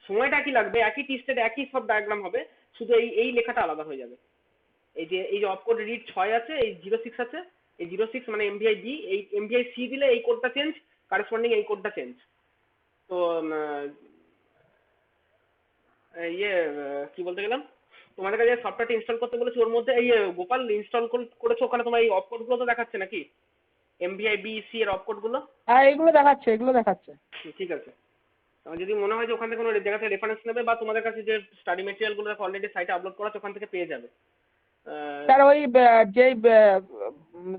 সময়টা একই লাগবে, একই টি স্টেট, একই সব ডায়াগ্রাম হবে, শুধু এই লেখাটা আলাদা হয়ে যাবে। এই যে অপকোড রিড 6 আছে, এই 06 আছে, এই 06 মানে এমভিআই বি, এই এমভিআই সি দিলে এই কোডটা চেঞ্জ, কারেসপন্ডিং এই কোডটা চেঞ্জ। তো ইয়ে কি বলতে গেলাম, তোমাদের কাছে সফটওয়্যারটা ইনস্টল করতে বলেছি, ওর মধ্যে এই গোপাল ইনস্টল করেছো, ওখানে তোমার এই অপকোড গুলো তো দেখাচ্ছে নাকি, এমভিআই বি সি এর অপকোড গুলো? হ্যাঁ এগুলো দেখাচ্ছে, এগুলো দেখাচ্ছে। ঠিক আছে। আমার যদি মনে হয় যে ওখান থেকে কোনো জায়গা থেকে রেফারেন্স নেবে, বা তোমাদের কাছে যে স্টাডি মেটেরিয়াল গুলো অলরেডি সাইটে আপলোড করা আছে ওখান থেকে পেয়ে যাবে। স্যার ওই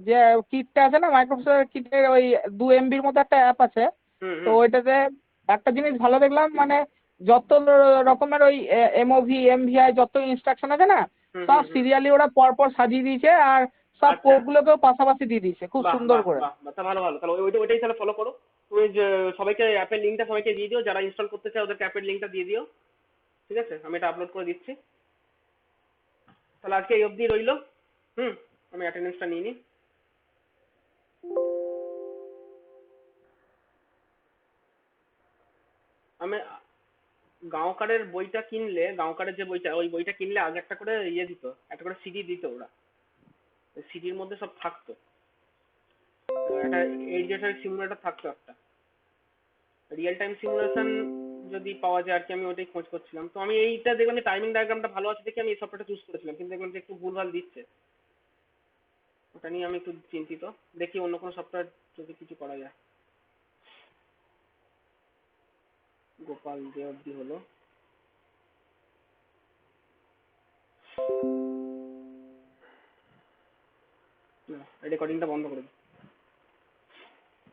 যে কিটটা আছে না, মাইক্রোসফট কিটের ওই 2 MBর মতো একটা অ্যাপ আছে। হুম তো হুম ওইটাতে একটা জিনিস ভালো দেখলাম, মানে যত রকমের ওই এমওভি এমভিআই যত ইনস্ট্রাকশন আছে না, হুম সব হুম হুম। সিরিয়ালি ওরা পরপর সাজিয়ে দিয়েছে, আর সব আচ্ছা, কোডগুলোকেও পাশাপাশি দিয়ে দিয়েছে খুব বাহ সুন্দর বাহ করে। বাহ বাহ, তা ভালো ভালো। তাহলে ওইটাই তাহলে ফলো করো। তুমি সবাইকে অ্যাপের লিঙ্কটা সবাইকে দিয়ে দিও, যারা ইনস্টল করতে চায় ওদেরকে অ্যাপের লিঙ্কটা দিয়ে দিও, ঠিক আছে। আমি এটা আপলোড করে দিচ্ছি। তাহলে আজকে এই অবধি রইলো। হুম, আমি অ্যাটেন্ডেন্সটা নিয়ে নিই। আমি গাঁওকারের বইটা কিনলে, গাঁওকারের যে বইটা, ওই বইটা কিনলে আগে একটা করে ইয়ে দিত, একটা করে সিডি দিত ওরা, সিডির মধ্যে সব থাকতো, একটা এইচডিএফএল সিমুলেটর থাকতো একটা, রিয়েল টাইম সিমুলেশন যদি পাওয়া যায় আর কি। আমি ওটাই খোঁজ করছিলাম, তো আমি এইটা দেখলাম যে টাইমিং ডায়াগ্রামটা ভালো আছে দেখে আমি এই সফটওয়্যারটা চুজ করেছিলাম, কিন্তু দেখলাম যে একটু ভুলভাল দিচ্ছে, ওটা নিয়ে আমি একটু চিন্তিত। দেখি অন্য কোনো সফটওয়্যার যদি কিছু করা যায়। গোপাল যে অবধি হলো, রেকর্ডিংটা বন্ধ করে দিই।